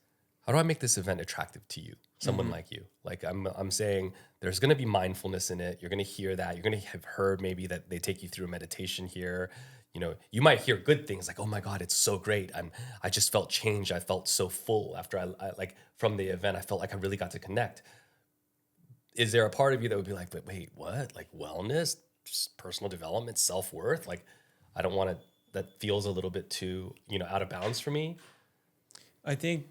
how do I make this event attractive to you? Someone like you. Like I'm saying, there's going to be mindfulness in it. You're going to hear that. You're going to have heard maybe that they take you through a meditation here. You might hear good things like, oh my God, it's so great. I just felt change. I felt so full after I like from the event. I felt like I really got to connect. Is there a part of you that would be like, but wait, what? Like wellness, personal development, self-worth? Like, I don't want to, that feels a little bit too, out of bounds for me. I think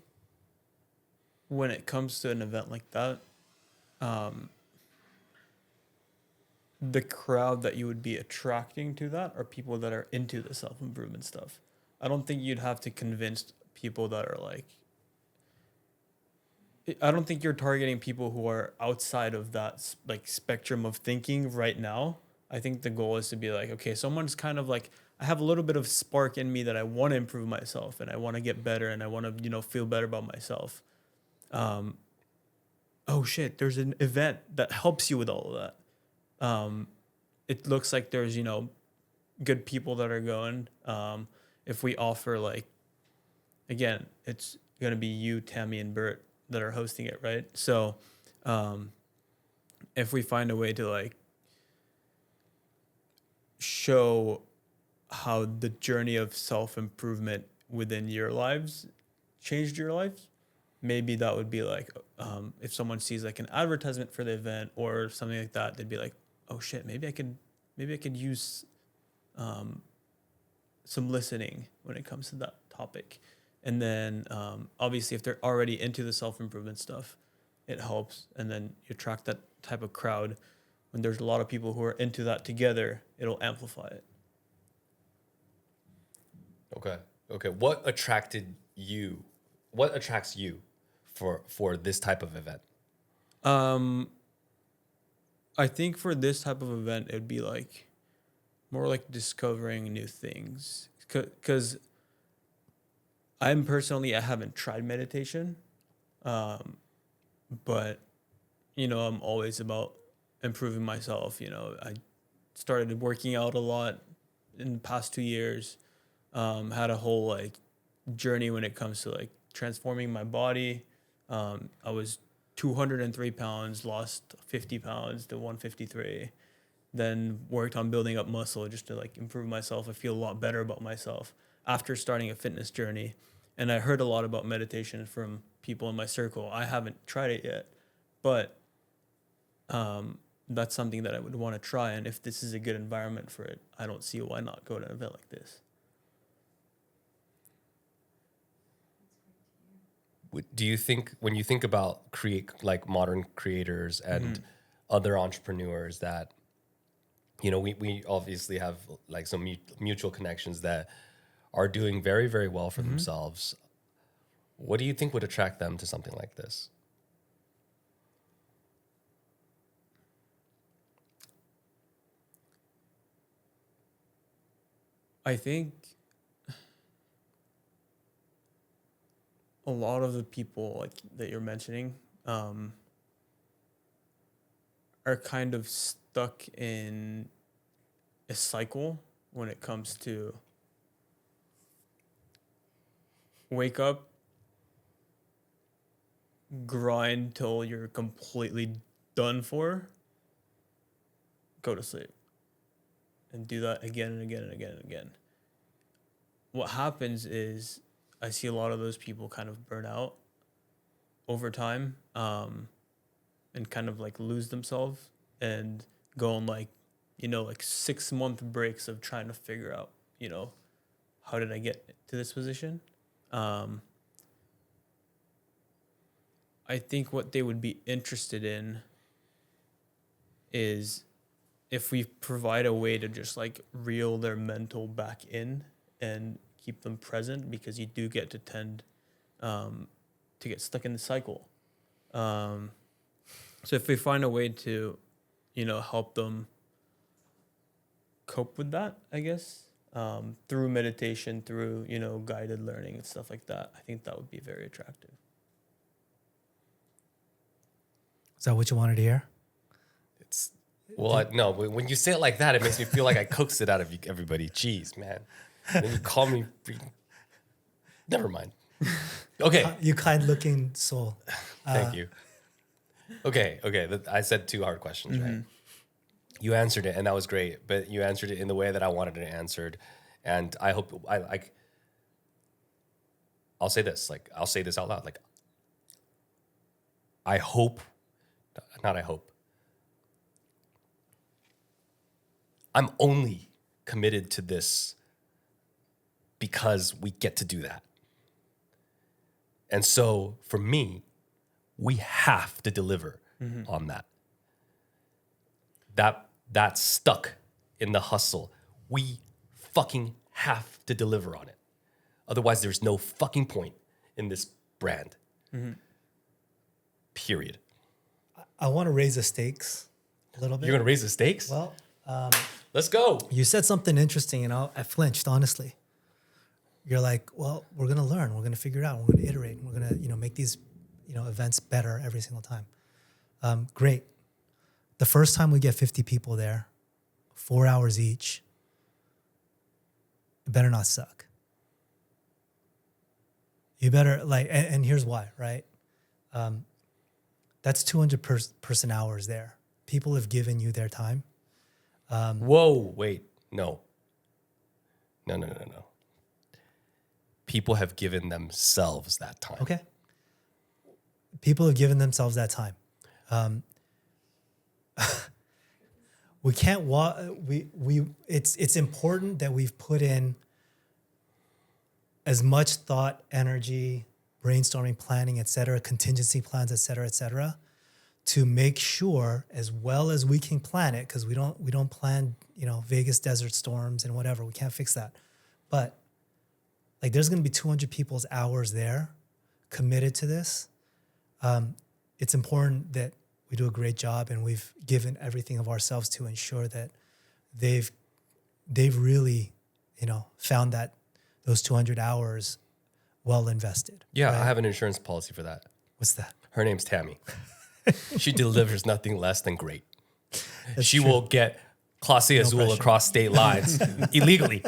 when it comes to an event like that, the crowd that you would be attracting to that are people that are into the self-improvement stuff. I don't think you'd have to convince people that are like, I don't think you're targeting people who are outside of that like spectrum of thinking right now. I think the goal is to be like, okay, someone's kind of like, I have a little bit of spark in me that I want to improve myself and I want to get better and I want to, feel better about myself. Oh shit, there's an event that helps you with all of that. It looks like there's, good people that are going. If we offer like, again, it's going to be you, Tamie, and Bert that are hosting it, right? So if we find a way to like show how the journey of self-improvement within your lives changed your lives, maybe that would be like, if someone sees like an advertisement for the event or something like that, they'd be like, oh shit, maybe I could use some listening when it comes to that topic. And then obviously if they're already into the self-improvement stuff, it helps. And then you attract that type of crowd. When there's a lot of people who are into that together, it'll amplify it. Okay. What attracts you for this type of event? I think for this type of event, it'd be like more like discovering new things. Because I haven't tried meditation, but I'm always about improving myself. I started working out a lot in the past 2 years. Had a whole like journey when it comes to like transforming my body. I was 203 pounds, lost 50 pounds to 153. Then worked on building up muscle just to like improve myself. I feel a lot better about myself after starting a fitness journey. And I heard a lot about meditation from people in my circle. I haven't tried it yet, but that's something that I would want to try. And if this is a good environment for it, I don't see why not go to an event like this. Do you think when you think about modern creators and other entrepreneurs that, we obviously have like some mutual connections that are doing very, very well for themselves. What do you think would attract them to something like this? I think a lot of the people like that you're mentioning are kind of stuck in a cycle when it comes to wake up, grind till you're completely done for, go to sleep, and do that again and again and again and again. What happens is I see a lot of those people kind of burn out over time, and kind of like lose themselves and go on like 6-month breaks of trying to figure out, how did I get to this position? I think what they would be interested in is if we provide a way to just like reel their mental back in and keep them present, because you do get to tend to get stuck in the cycle. So if we find a way to, help them cope with that, I guess, through meditation, through, guided learning and stuff like that, I think that would be very attractive. Is that what you wanted to hear? No, when you say it like that, it makes me feel like I coaxed it out of everybody. Jeez, man. Then you call me. Never mind. Okay. You kind-looking soul. Thank you. Okay. I said 2 hard questions, right? You answered it, and that was great. But you answered it in the way that I wanted it answered, and I hope I'll say this. I'll say this out loud. I hope, not I hope. I'm only committed to this because we get to do that. And so for me, we have to deliver on that. That's stuck in the hustle. We fucking have to deliver on it. Otherwise, there's no fucking point in this brand. Period. I want to raise the stakes a little bit. You're going to raise the stakes? Well, Let's go. You said something interesting, and I flinched, honestly. You're like, well, we're going to learn. We're going to figure it out. We're going to iterate. We're going to, make these, events better every single time. Great. The first time we get 50 people there, 4 hours each, it better not suck. You better, and here's why, right? That's 200 person hours there. People have given you their time. Whoa, wait, no. People have given themselves that time. Okay. People have given themselves that time. We can't it's important that we've put in as much thought, energy, brainstorming, planning, et cetera, contingency plans, et cetera, to make sure, as well as we can plan it, because we don't plan, Vegas desert storms and whatever. We can't fix that. But there's going to be 200 people's hours there committed to this. It's important that we do a great job, and we've given everything of ourselves to ensure that they've really, found that those 200 hours well invested. Yeah, right? I have an insurance policy for that. What's that? Her name's Tamie. She delivers nothing less than great. She true. will get Clase Azul pressure. across state lines illegally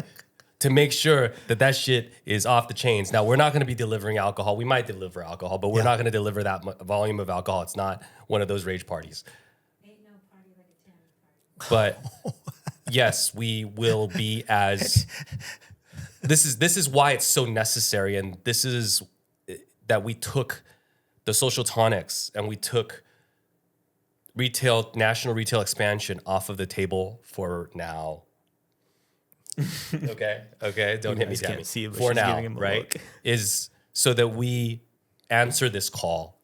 to make sure that shit is off the chains. Now, we're not going to be delivering alcohol. We might deliver alcohol, but we're not going to deliver that volume of alcohol. It's not one of those rage parties. Ain't no party like a Tamie party. But yes, we will be as... This is why it's so necessary, and this is that we took the social tonics and we took national retail expansion off of the table for now. Okay, don't hit me, guys can't Tammy. see, but For she's now, giving him a right? look. Is so that we answer this call,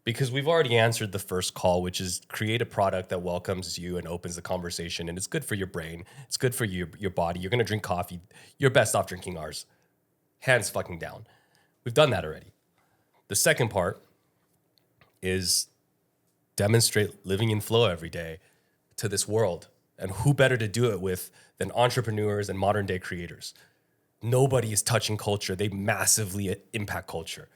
because we've already answered the first call, which is create a product that welcomes you and opens the conversation, and it's good for your brain. It's good for your body. You're gonna drink coffee. You're best off drinking ours. Hands fucking down. We've done that already. The second part is demonstrate living in flow every day to this world. And who better to do it with than entrepreneurs and modern day creators? Nobody is touching culture. They massively impact culture.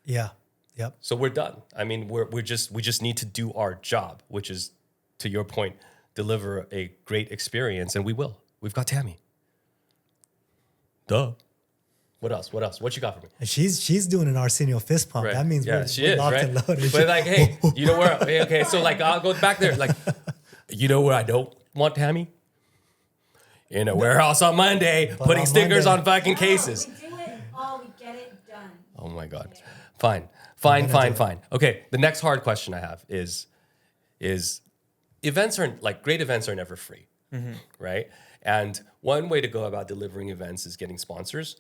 Yeah. Yep. So we're done. I mean, we just need to do our job, which is, to your point, deliver a great experience, and we will. We've got Tamie. Duh. What else? What you got for me? And she's doing an Arsenio fist pump. Right. That means yeah, we're, she we're is, locked right? and loaded. But hey, you know where? Okay, so I'll go back there. Where I don't want Tamie? In a warehouse on Monday, putting on stickers Monday. on fucking cases. We do it all. We get it done. Oh my God. Fine. Okay, the next hard question I have is events great events are never free, right? And one way to go about delivering events is getting sponsors,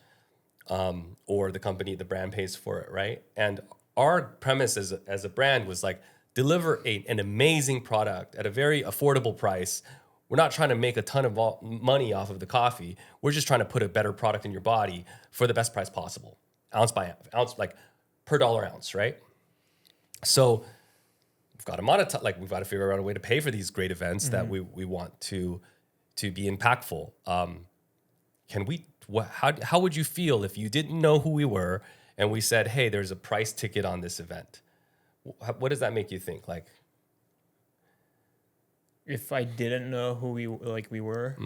or the brand pays for it, right? And our premise as a brand was deliver an amazing product at a very affordable price. We're not trying to make a ton of money off of the coffee. We're just trying to put a better product in your body for the best price possible, ounce by ounce, per dollar ounce, right? So we've got to monetize. We've got to figure out a way to pay for these great events that we want to be impactful. How would you feel if you didn't know who we were and we said, hey, there's a price ticket on this event? What does that make you think? If I didn't know who we were,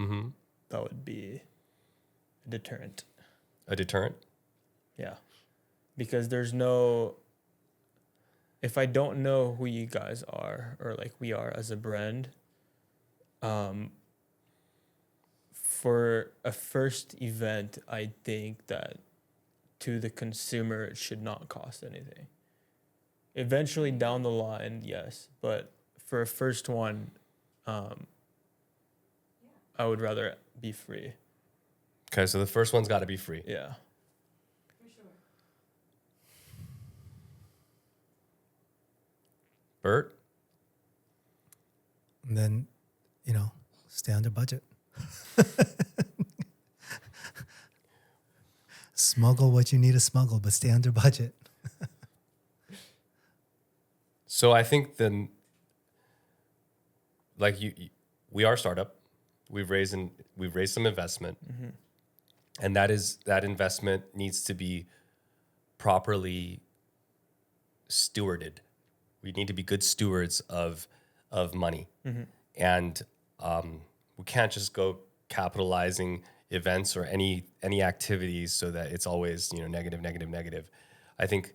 that would be a deterrent. A deterrent? Yeah. Because if I don't know who you guys are, or we are as a brand, for a first event, I think that to the consumer, it should not cost anything. Eventually down the line, yes, but for a first one, I would rather be free. Okay, so the first one's got to be free. Yeah. For sure. Bert? And then, stay under budget. Smuggle what you need to smuggle, but stay under budget. So I think then, we are a startup. we've raised some investment, and that investment needs to be properly stewarded. We need to be good stewards of money, and we can't just go capitalizing events or any activities so that it's always negative. I think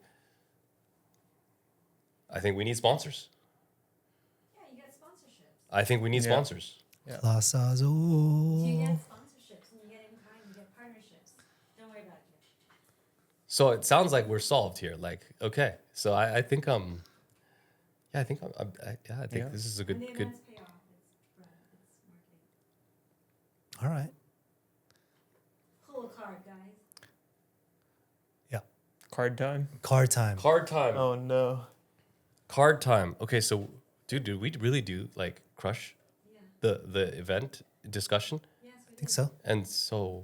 we need sponsors. Yeah, you get sponsorships. I think we need sponsors. Plaza Azul. You get sponsorships and you get in kind, you get partnerships. Don't worry about it. So it sounds like we're solved here. Like, okay, so I think I think this is a When the good. events pay off, it's marketing. All right. Pull a card, guys. Yeah. Card time. Card time. Card time. Oh no. Card time. Okay, so dude, did we really do like crush Yeah. the event discussion? Yes, we I think so. And so,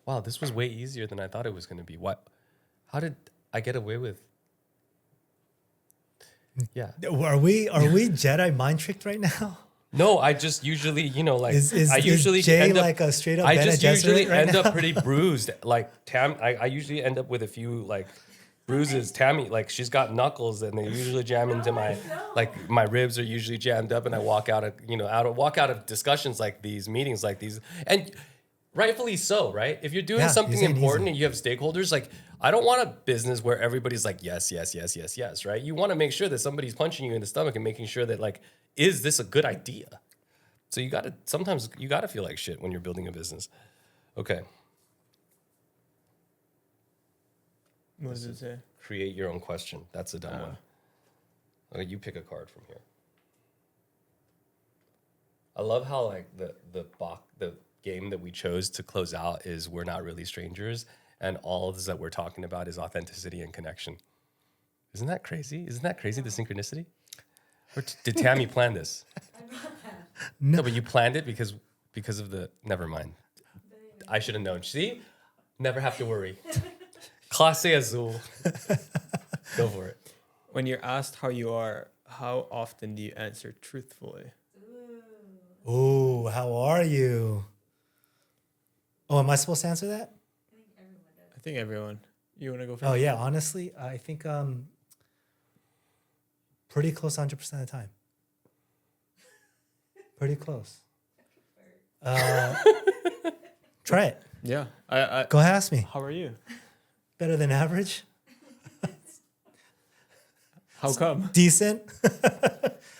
wow, this was way easier than I thought it was going to be. What? How did I get away with? Yeah. Are we Jedi mind tricked right now? No, I just usually, like Is I usually Jay end up, like a straight up I Bene just Gesserit usually right end now? up pretty bruised. Like I usually end up with a few like bruises. Tammy, like she's got knuckles, and they usually jam into my my ribs are usually jammed up, and I walk out of discussions like these, meetings like these, and rightfully so, right? If you're doing Yeah, something it's ain't important easy. and you have stakeholders, like I don't want a business where everybody's like yes, right? You want to make sure that somebody's punching you in the stomach and making sure that like, is this a good idea? So sometimes you gotta feel like shit when you're building a business. Okay. What does it say? Create your own question. That's a dumb one. Okay, you pick a card from here. I love how like the game that we chose to close out is We're Not Really Strangers, and all that we're talking about is authenticity and connection. Isn't that crazy? Isn't that crazy, the synchronicity? Or did Tammy plan this? No, but you planned it because of the. Never mind. I should have known. See, never have to worry. Clase Azul. Go for it. When you're asked how you are, how often do you answer truthfully? Ooh, how are you? Oh, am I supposed to answer that? I think everyone. You want to go first? Oh yeah, honestly, I think pretty close 100% of the time. Pretty close. Try it. Yeah. I Go ahead, ask me. How are you? Better than average? How come? Decent?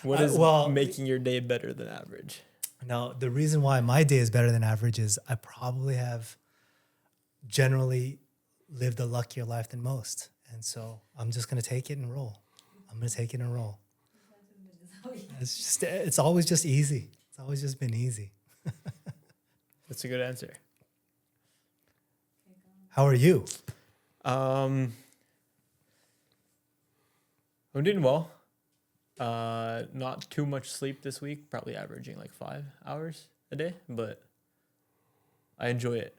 What is well- making your day better than average? Now, the reason why my day is better than average is I probably have generally lived a luckier life than most. And so I'm just going to take it and roll. It's always just easy. It's always just been easy. That's a good answer. How are you? I'm doing well. Not too much sleep this week, probably averaging like 5 hours a day, but I enjoy it.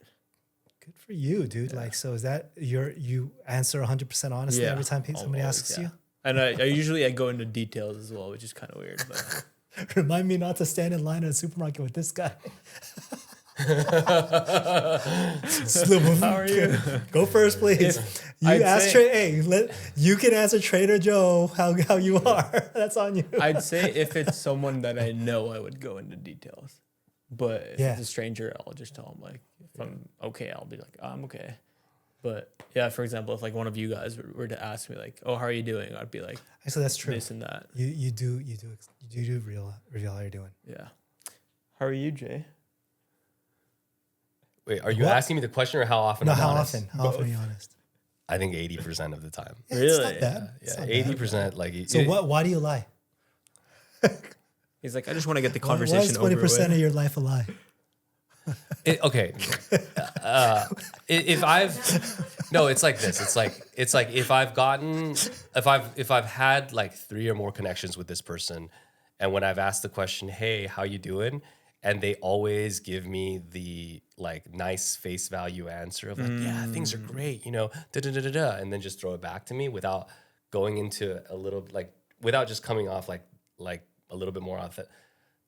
Good for you, dude. Yeah. Like, so is that you answer 100% honestly Yeah, every time somebody always, asks yeah. you? And I usually go into details as well, which is kind of weird. But Remind me not to stand in line at a supermarket with this guy. how are you? Go first, please. You I'd ask say- you can answer Trader Joe how you are. That's on you. I'd say if it's someone that I know, I would go into details. But if Yeah. it's a stranger, I'll just tell them like, if I'm okay, I'll be like, I'm okay. But yeah, for example, if like one of you guys were to ask me like, oh, how are you doing? I'd be like, Actually, that's true. this and that. You do reveal how you're doing. Yeah. How are you, Jay? Wait, are you What? asking me the question or how often? No, I'm how honest? often? How often are you honest? I think 80% of the time. Yeah, It's Really? not bad. It's Yeah, not 80%. Like bad. So why do you lie? He's like, I just want to get the Why conversation is over 20% with. of your life a lie? Okay. It's like this. It's like if I've had like 3 or more connections with this person, and when I've asked the question, hey, how you doing? And they always give me the like nice face value answer of like, yeah, things are great, and then just throw it back to me without going into a little without just coming off like a little bit more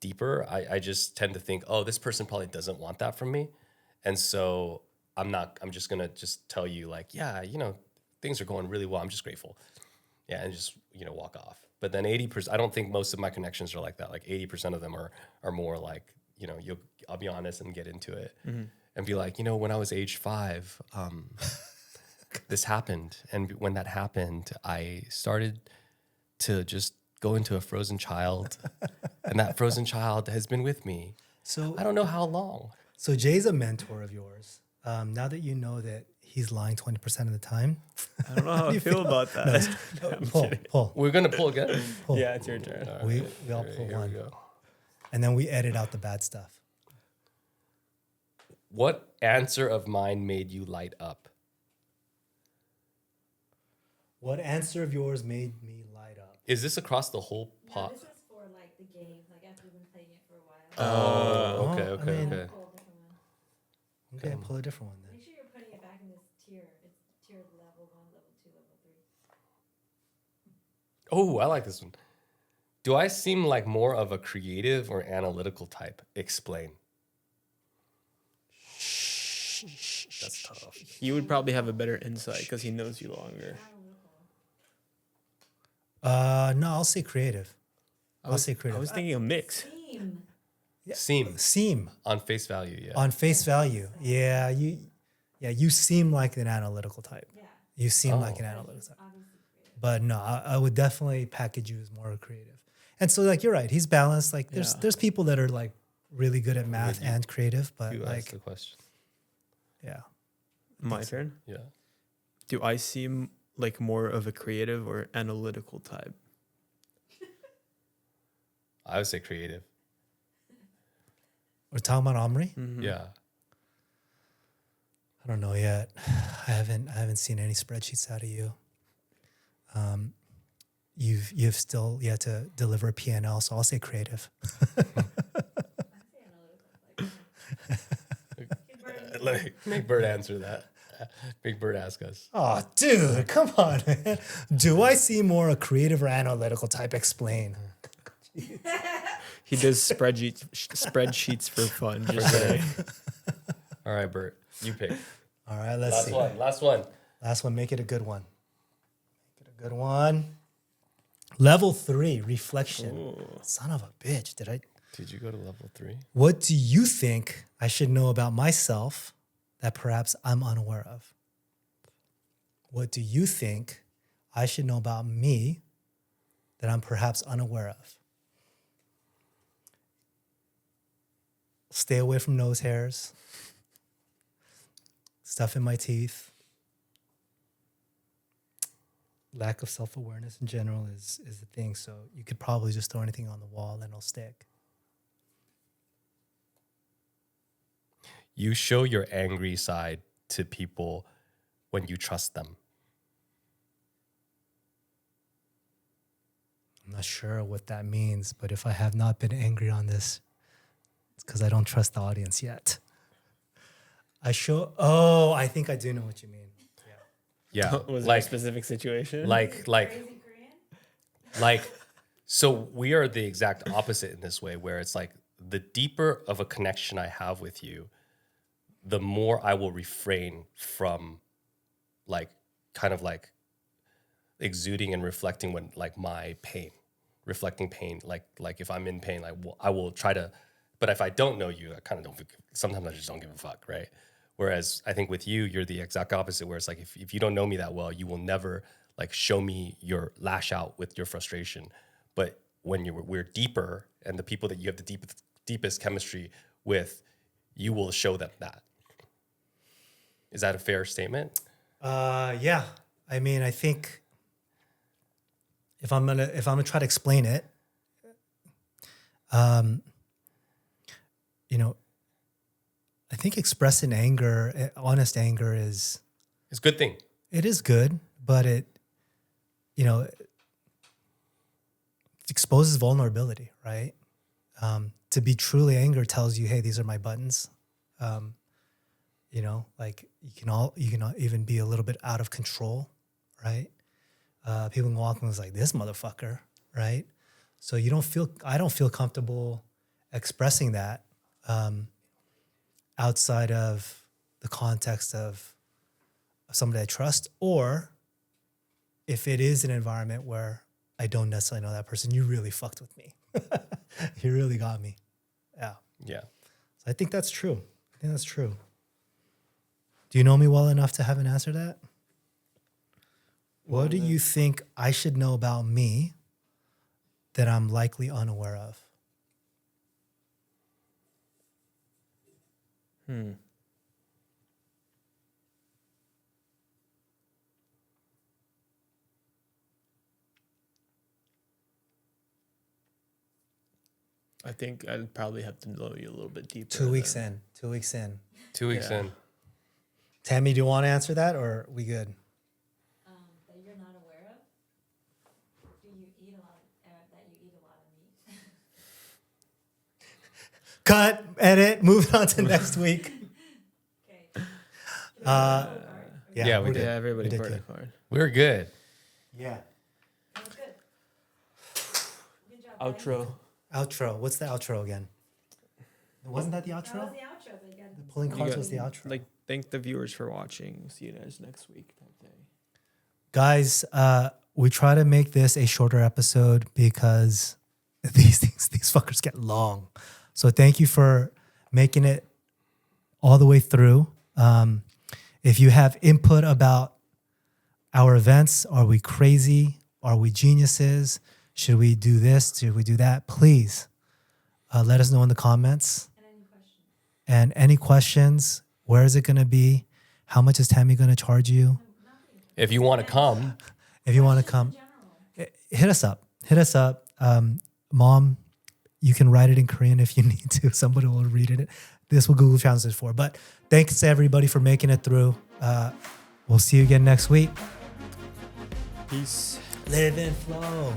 deeper, I just tend to think, oh, this person probably doesn't want that from me. And so I'm just going to just tell you like, yeah, things are going really well. I'm just grateful. Yeah. And just, walk off. But then 80%, I don't think most of my connections are like that. Like 80% of them are more like, I'll be honest and get into it and be like, when I was age 5, this happened. And when that happened, I started to just go into a frozen child. And that frozen child has been with me. So I don't know how long. So Jay's a mentor of yours. Now that you know that he's lying 20% of the time, I don't know how I feel about that. pull. We're going to pull again. Yeah, it's your turn. We all pull Here one. we go. And then we edit out the bad stuff. What answer of mine made you light up? What answer of yours made me light up? Is this across the whole pot? This is for like the game, like after we've been playing it for a while. Oh, okay. I mean- Okay. Pull a different one. Okay, pull a different one then. Make sure you're putting it back in this tier. It's tiered level 1, level 2, level 3. Oh, I like this one. Do I seem like more of a creative or analytical type? Explain. That's tough. He would probably have a better insight because he knows you longer. No, I'll say creative. I'll say I creative. was thinking a mix. Theme. Seem Seem on face value, yeah. on face value. Yeah, you seem like an analytical type. Yeah. You seem like an analytical type. Obviously creative. But no, I would definitely package you as more creative. And so like you're right, he's balanced. Like there's people that are like really good at math and creative, but Who asked the like question? yeah. My turn. Yeah. Do I seem like more of a creative or analytical type? I would say creative. We're talking about Omri? Yeah. I don't know yet. I haven't seen any spreadsheets out of you. You've still yet to deliver a P&L, so I'll say creative. Make Bert answer that. Make Bert ask us. Oh, dude, come on, man. Do I see more a creative or analytical type? Explain. He does spreadsheets for fun. Just saying. All right, Bert, you pick. All right, let's see. Last one. Last one, make it a good one. Make it a good one. Level 3, reflection. Son of a bitch, Did you go to level 3? What do you think I should know about myself that perhaps I'm unaware of? What do you think I should know about me that I'm perhaps unaware of? Stay away from nose hairs, stuff in my teeth. Lack of self-awareness in general is the thing. So you could probably just throw anything on the wall and it'll stick. You show your angry side to people when you trust them. I'm not sure what that means, but if I have not been angry on this, it's because I don't trust the audience yet. I think I do know what you mean. Yeah. Was it a like, specific situation? so we are the exact opposite in this way, where it's like the deeper of a connection I have with you, the more I will refrain from kind of exuding and reflecting when my pain, reflecting pain. Like if I'm in pain, I will try to, but if I don't know you, I kind of don't, sometimes I just don't give a fuck, right? Whereas I think with you, you're the exact opposite, where it's like, if you don't know me that well, you will never show me your lash out with your frustration. But when we're deeper, and the people that you have the deepest chemistry with, you will show them that. Is that a fair statement? Yeah. I mean, I think if I'm gonna try to explain it, I think expressing anger, honest anger is It's a good thing. it is good, but it exposes vulnerability, right? To be truly angry tells you, hey, these are my buttons. You can even be a little bit out of control, right? People can walk and was like, this motherfucker, right? So I don't feel comfortable expressing that outside of the context of somebody I trust, or if it is an environment where I don't necessarily know that person, you really fucked with me. You really got me. Yeah. Yeah. So I think that's true. I think that's true. Do you know me well enough to have an answer to that? What do you think I should know about me that I'm likely unaware of? I think I'd probably have to know you a little bit deeper. 2 weeks than- in. 2 weeks in. 2 weeks Yeah. in. Tammy, do you want to answer that, or are we good? That you're not aware of? Do you eat a lot that you eat a lot of meat? Cut, edit, move on to next week. Okay. Yeah, we we're did. Yeah, everybody We did part good. a card. We're good. Yeah. That was good. Good job. guys. Outro. Outro. What's the outro again? Wasn't that the That outro? was the outro, but again. Pulling You cards got- was the outro. Like, thank the viewers for watching. See you guys next week. Type thing. Guys, we try to make this a shorter episode because these fuckers get long. So thank you for making it all the way through. If you have input about our events, are we crazy? Are we geniuses? Should we do this? Should we do that? Please let us know in the comments. And any questions, where is it going to be? How much is Tammy going to charge you? If you want to come, If you want to come, hit us up. Hit us up. Mom, you can write it in Korean if you need to. Somebody will read it. This will Google Translate for. But thanks to everybody for making it through. We'll see you again next week. Peace. Live in flow.